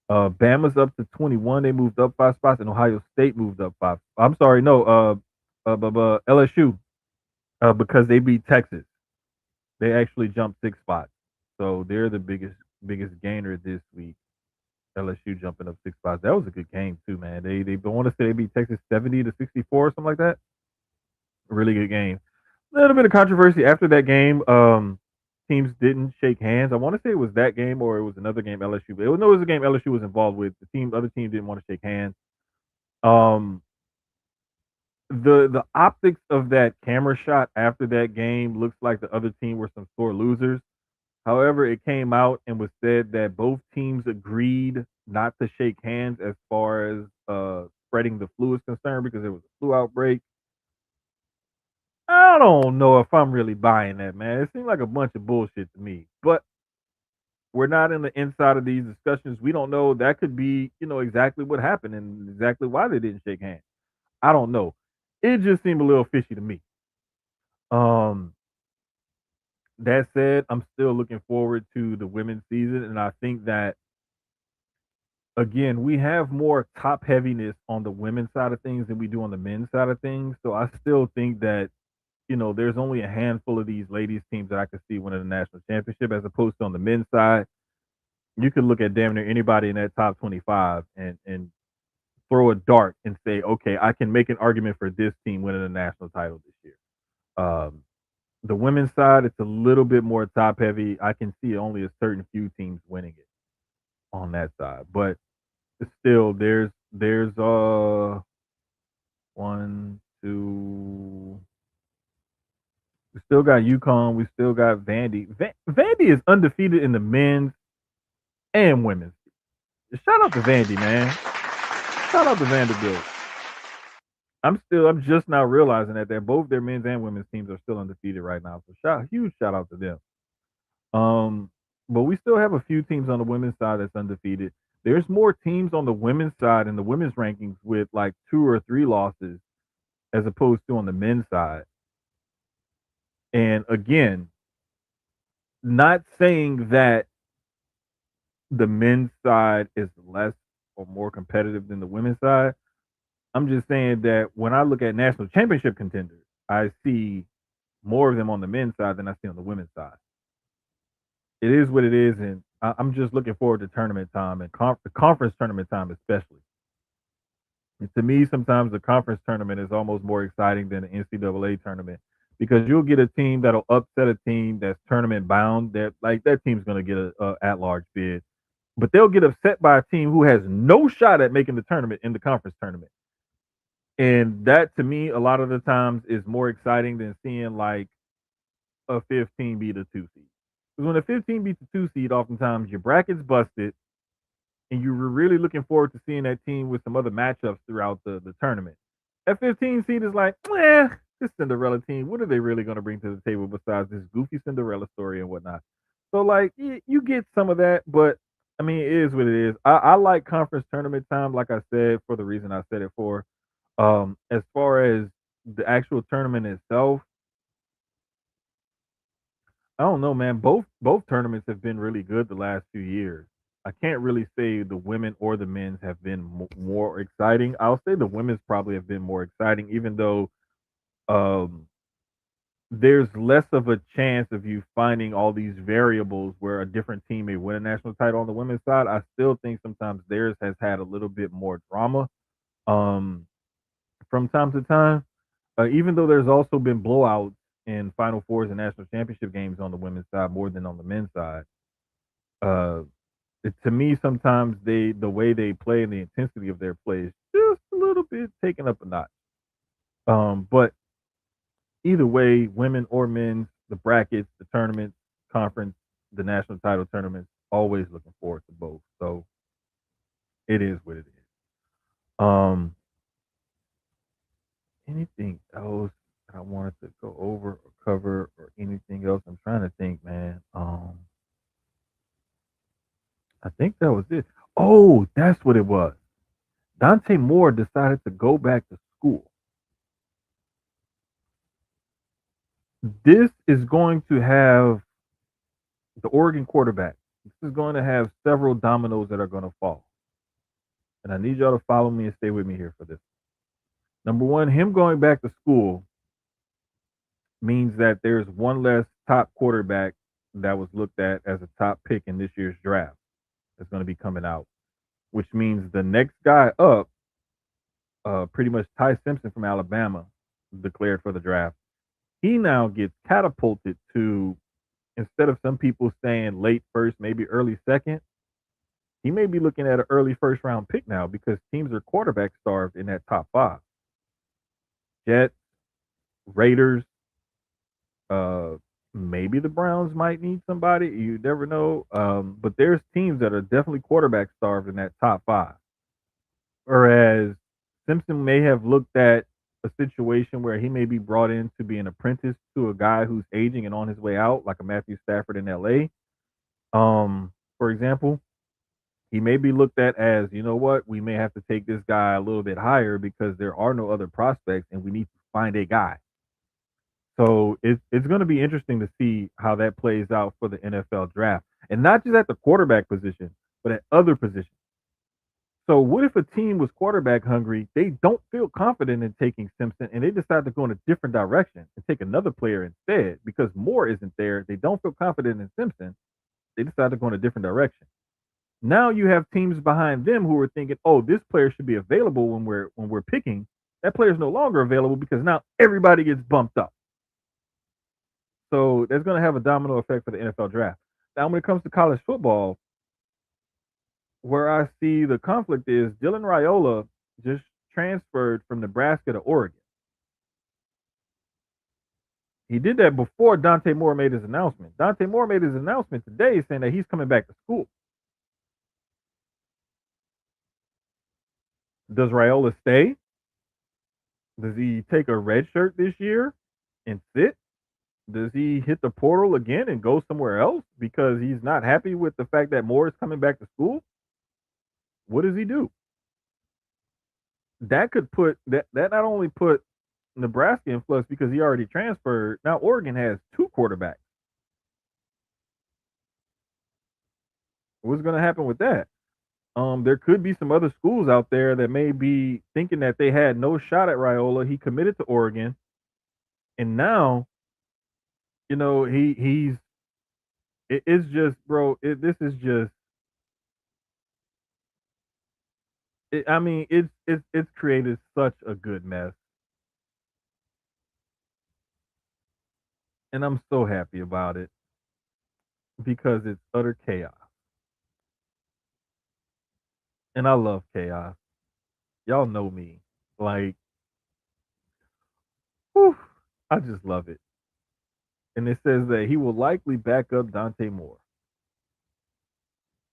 Bama's up to 21. They moved up 5 spots, and Ohio State moved up five. I'm sorry, no. LSU, because they beat Texas. They actually jumped 6 spots, so they're the biggest gainer this week. LSU jumping up 6 spots. That was a good game too, man. They want to say they beat Texas 70-64 or something like that. Really good game. A little bit of controversy after that game. Teams didn't shake hands. I want to say it was that game or it was another game LSU. But it was a game LSU was involved with. Other team didn't want to shake hands. Um, the optics of that camera shot after that game looks like the other team were some sore losers. However, it came out and was said that both teams agreed not to shake hands as far as spreading the flu is concerned because there was a flu outbreak. I don't know if I'm really buying that, man. It seemed like a bunch of bullshit to me. But we're not in the inside of these discussions. We don't know. That could be, exactly what happened and exactly why they didn't shake hands. I don't know. It just seemed a little fishy to me. Um, that said, I'm still looking forward to the women's season, and I think that again, we have more top heaviness on the women's side of things than we do on the men's side of things. So I still think that there's only a handful of these ladies teams that I could see winning the national championship, as opposed to on the men's side. You could look at damn near anybody in that top 25 and throw a dart and say, okay, I can make an argument for this team winning the national title this year. Um, the women's side, it's a little bit more top heavy. I can see only a certain few teams winning it on that side, but still, there's one, two. We still got UConn. We still got Vandy. Vandy is undefeated in the men's and women's. Shout out to Vandy, man. Shout out to Vanderbilt. I'm just now realizing that both their men's and women's teams are still undefeated right now. So huge shout out to them. Um, but we still have a few teams on the women's side that's undefeated. There's more teams on the women's side in the women's rankings with like 2 or 3 losses as opposed to on the men's side. And again, not saying that the men's side is less or more competitive than the women's side. I'm just saying that when I look at national championship contenders, I see more of them on the men's side than I see on the women's side. It is what it is, and I'm just looking forward to tournament time and conference tournament time, especially. And to me, sometimes the conference tournament is almost more exciting than the NCAA tournament because you'll get a team that'll upset a team that's tournament bound. That team's going to get a at large bid, but they'll get upset by a team who has no shot at making the tournament in the conference tournament. And that to me, a lot of the times, is more exciting than seeing like a 15 beat a 2 seed. Because when a 15 beats a 2 seed, oftentimes your bracket's busted and you were really looking forward to seeing that team with some other matchups throughout the tournament. That 15 seed is like, this Cinderella team, what are they really going to bring to the table besides this goofy Cinderella story and whatnot? So, like, you get some of that, but I mean, it is what it is. I like conference tournament time, like I said, for the reason I said it for. As far as the actual tournament itself, I don't know, man. Both tournaments have been really good the last few years. I can't really say the women or the men's have been more exciting. I'll say the women's probably have been more exciting, even though um, there's less of a chance of you finding all these variables where a different team may win a national title on the women's side. I still think sometimes theirs has had a little bit more drama um, from time to time. Even though there's also been blowouts in Final Fours and national championship games on the women's side more than on the men's side. Uh, to me, sometimes the way they play and the intensity of their play is just a little bit taken up a notch. But either way, women or men's, the brackets, the tournaments, conference, the national title tournaments, always looking forward to both. So it is what it is. Um, anything else that I wanted to go over or cover or anything else? I'm trying to think, man. I think that was it. Oh, that's what it was. Dante Moore decided to go back to school. This is going to have the Oregon quarterback. This is going to have several dominoes that are going to fall. And I need y'all to follow me and stay with me here for this. Number one, him going back to school means that there's one less top quarterback that was looked at as a top pick in this year's draft that's going to be coming out, which means the next guy up, pretty much Ty Simpson from Alabama, declared for the draft. He now gets catapulted to, instead of some people saying late first, maybe early second, he may be looking at an early first round pick now because teams are quarterback starved in that top five. Jets, Raiders, uh, maybe the Browns might need somebody. You never know. But there's teams that are definitely quarterback starved in that top five. Whereas Simpson may have looked at a situation where he may be brought in to be an apprentice to a guy who's aging and on his way out, like a Matthew Stafford in LA. For example, he may be looked at as, you know what, we may have to take this guy a little bit higher because there are no other prospects and we need to find a guy. So it's going to be interesting to see how that plays out for the NFL draft. And not just at the quarterback position, but at other positions. So what if a team was quarterback hungry? They don't feel confident in taking Simpson and they decide to go in a different direction and take another player instead because Moore isn't there. They don't feel confident in Simpson. They decide to go in a different direction. Now you have teams behind them who are thinking, "Oh, this player should be available when we're picking." That player is no longer available because now everybody gets bumped up. So that's going to have a domino effect for the NFL draft. Now, when it comes to college football, where I see the conflict is Dylan Raiola just transferred from Nebraska to Oregon. He did that before Dante Moore made his announcement. Dante Moore made his announcement today saying that he's coming back to school. Does Raiola stay? Does he take a red shirt this year and sit? Does he hit the portal again and go somewhere else because he's not happy with the fact that Moore is coming back to school? What does he do? That could put that not only put Nebraska in flux because he already transferred. Now Oregon has two quarterbacks. What's going to happen with that? There could be some other schools out there that may be thinking that they had no shot at Raiola. He committed to Oregon, and now he's. It's just, bro. This is just. I mean, it's created such a good mess, and I'm so happy about it because it's utter chaos, and I love chaos. Y'all know me, like, whew, I just love it. And it says that he will likely back up Dante Moore,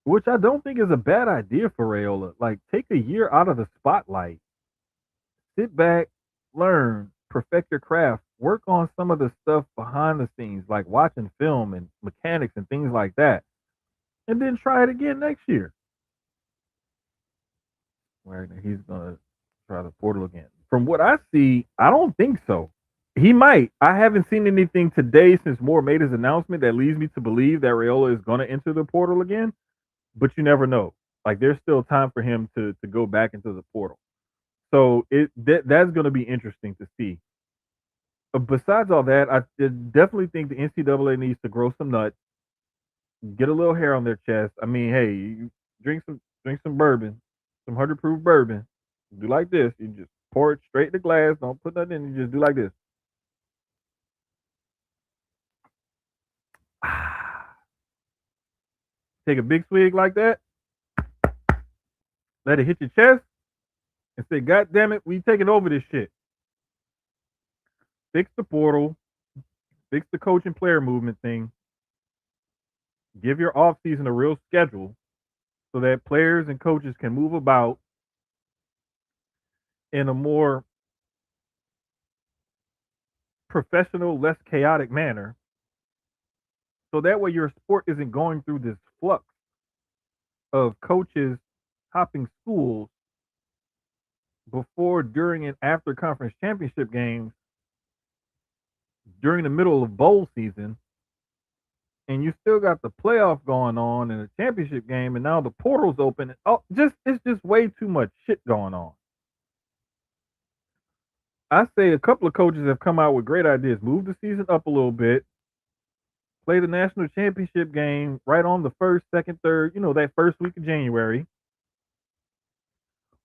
which I don't think is a bad idea for Rayola. Like, take a year out of the spotlight, sit back, learn, perfect your craft, work on some of the stuff behind the scenes, like watching film and mechanics and things like that, and then try it again next year. Right, he's gonna try the portal again. From what I see, I don't think so. He might. I haven't seen anything today since Moore made his announcement that leads me to believe that Rayola is going to enter the portal again. But you never know. Like there's still time for him to go back into the portal. So that's going to be interesting to see. Besides all that, I definitely think the NCAA needs to grow some nuts, get a little hair on their chest. I mean, hey, you drink some bourbon, some 100 proof bourbon. Do like this. You just pour it straight in the glass. Don't put nothing in. You just do like this. Take a big swig like that. Let it hit your chest and say, "God damn it, we taking over this shit." Fix the portal, fix the coach and player movement thing, give your offseason a real schedule so that players and coaches can move about in a more professional, less chaotic manner. So that way your sport isn't going through this flux of coaches hopping schools before, during, and after conference championship games during the middle of bowl season, and you still got the playoff going on and a championship game, and now the portal's open. It's just way too much shit going on. I say a couple of coaches have come out with great ideas. Move the season up a little bit. Play the national championship game right on the first, second, third, that first week of January.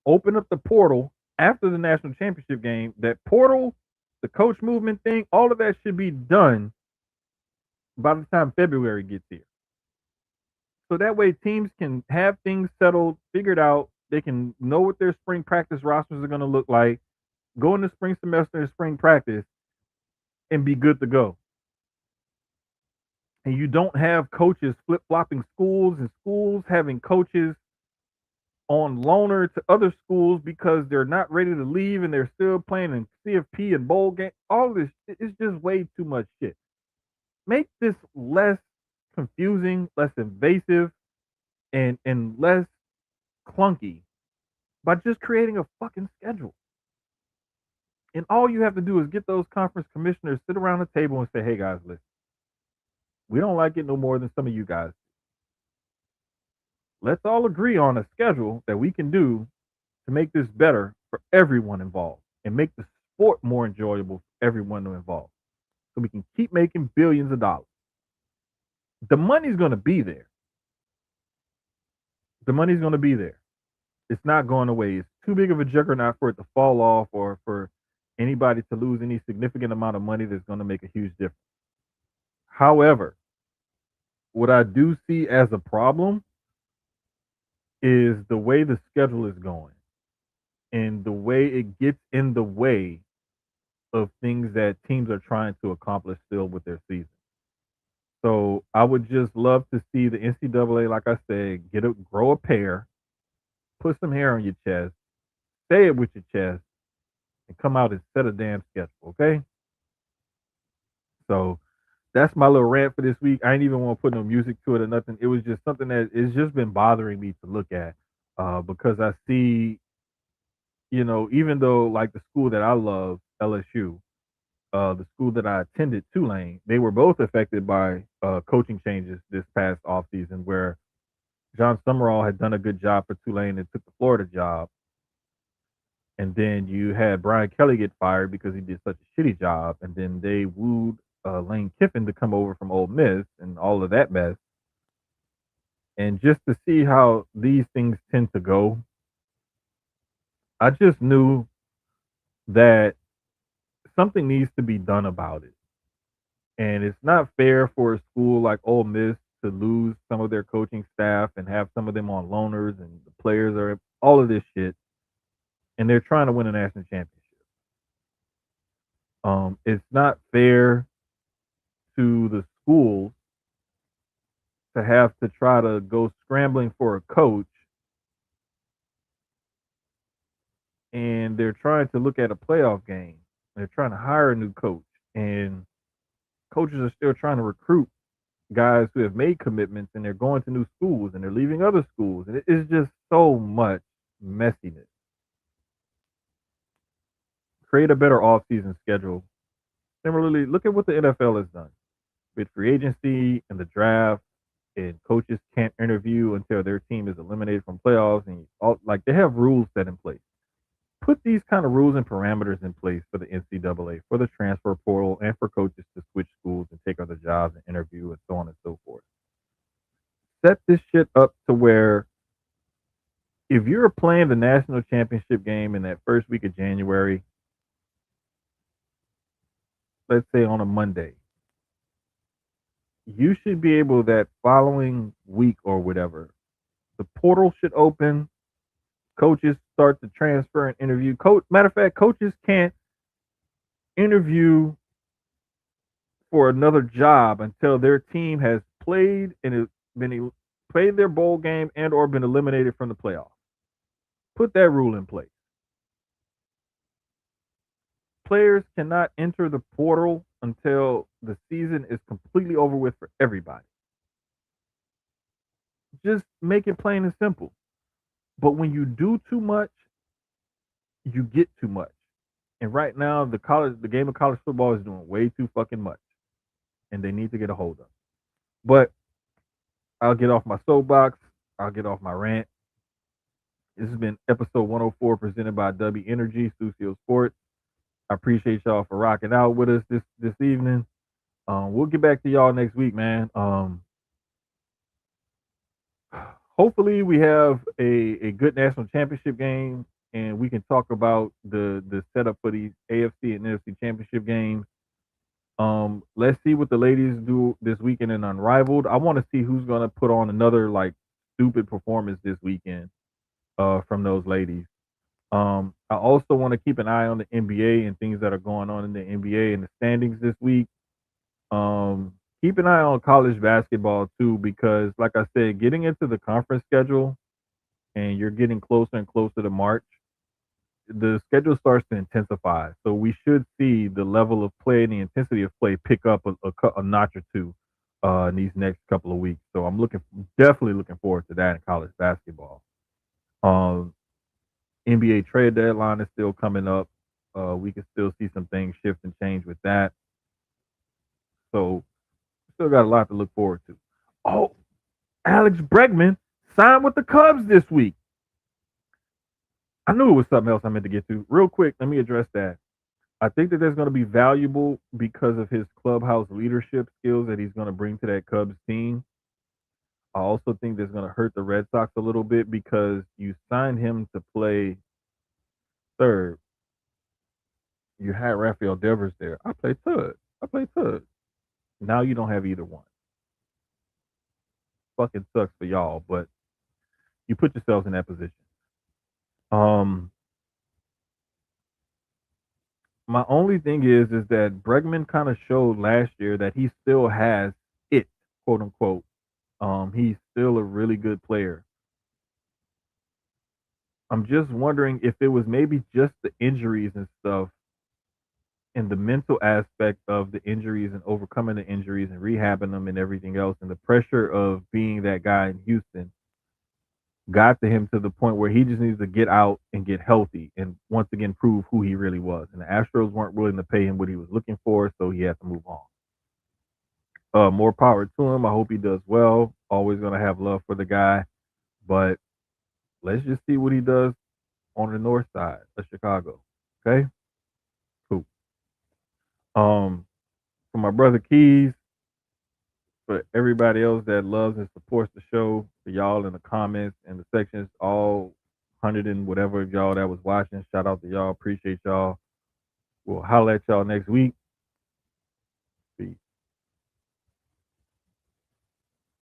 Open up the portal after the national championship game. That portal the coach movement thing, all of that should be done by the time February gets here. So that way teams can have things settled, figured out. They can know what their spring practice rosters are going to look like, go into spring semester and spring practice, and be good to go. And you don't have coaches flip flopping schools and schools having coaches on loaner to other schools because they're not ready to leave and they're still playing in CFP and bowl game. All this is just way too much shit. Make this less confusing, less invasive, and less clunky by just creating a fucking schedule. And all you have to do is get those conference commissioners, sit around the table and say, hey guys, listen, we don't like it no more than some of you guys. Let's all agree on a schedule that we can do to make this better for everyone involved and make the sport more enjoyable for everyone involved. So we can keep making billions of dollars. The money's going to be there. The money's going to be there. It's not going away. It's too big of a juggernaut for it to fall off or for anybody to lose any significant amount of money that's going to make a huge difference. However, what I do see as a problem is the way the schedule is going and the way it gets in the way of things that teams are trying to accomplish still with their season. So I would just love to see the NCAA, like I said, grow a pair, put some hair on your chest, say it with your chest, and come out and set a damn schedule, okay? So that's my little rant for this week. I ain't even want to put no music to it or nothing. It was just something that it's just been bothering me to look at because I see, even though like the school that I love, LSU, the school that I attended, Tulane, they were both affected by coaching changes this past offseason where John Summerall had done a good job for Tulane and took the Florida job. And then you had Brian Kelly get fired because he did such a shitty job. And then they wooed Lane Kiffin to come over from Ole Miss and all of that mess. And just to see how these things tend to go, I just knew that something needs to be done about it. And it's not fair for a school like Ole Miss to lose some of their coaching staff and have some of them on loaners and the players are all of this shit. And they're trying to win a national championship. It's not fair to the schools to have to try to go scrambling for a coach and they're trying to look at a playoff game. They're trying to hire a new coach and coaches are still trying to recruit guys who have made commitments and they're going to new schools and they're leaving other schools. And it's just so much messiness. Create a better off-season schedule. Similarly, look at what the NFL has done with free agency and the draft, and coaches can't interview until their team is eliminated from playoffs, and like they have rules set in place. Put these kind of rules and parameters in place for the NCAA, for the transfer portal, and for coaches to switch schools and take other jobs and interview and so on and so forth. Set this shit up to where if you're playing the national championship game in that first week of January, let's say on a Monday, you should be able that following week or whatever. The portal should open. Coaches start to transfer and interview. Matter of fact, coaches can't interview for another job until their team has played and played their bowl game and or been eliminated from the playoffs. Put that rule in place. Players cannot enter the portal until the season is completely over with for everybody. Just make it plain and simple. But when you do too much, you get too much. And right now, the game of college football is doing way too fucking much, and they need to get a hold of it. But I'll get off my soapbox. I'll get off my rant. This has been episode 104 presented by Dubby Energy, Stucio Sports. I appreciate y'all for rocking out with us this evening. We'll get back to y'all next week, man. Hopefully we have a good national championship game and we can talk about the setup for these AFC and NFC championship games. Let's see what the ladies do this weekend in Unrivaled. I want to see who's gonna put on another like stupid performance this weekend. From those ladies. I also want to keep an eye on the NBA and things that are going on in the NBA and the standings this week. Keep an eye on college basketball too, because like I said, getting into the conference schedule and you're getting closer and closer to March, the schedule starts to intensify. So we should see the level of play and the intensity of play pick up a notch or two in these next couple of weeks. So I'm definitely looking forward to that in college basketball. Um, NBA trade deadline is still coming up. We can still see some things shift and change with that. So still got a lot to look forward to. Oh, Alex Bregman signed with the Cubs this week. I knew it was something else I meant to get to. Real quick, let me address that. I think that there's going to be valuable because of his clubhouse leadership skills that he's going to bring to that Cubs team. I also think that's going to hurt the Red Sox a little bit because you signed him to play third. You had Rafael Devers there. I play third. I play third. Now you don't have either one. Fucking sucks for y'all, but you put yourselves in that position. Um, my only thing is that Bregman kind of showed last year that he still has it, quote unquote. He's still a really good player. I'm just wondering if it was maybe just the injuries and stuff and the mental aspect of the injuries and overcoming the injuries and rehabbing them and everything else and the pressure of being that guy in Houston got to him to the point where he just needs to get out and get healthy and once again prove who he really was. And the Astros weren't willing to pay him what he was looking for, so he had to move on. More power to him. I hope he does well. Always gonna have love for the guy, but let's just see what he does on the north side of Chicago. Okay, cool. For my brother Keys, for everybody else that loves and supports the show, for y'all in the comments and the sections, all 100 and whatever of y'all that was watching, shout out to y'all. Appreciate y'all. We'll holler at y'all next week.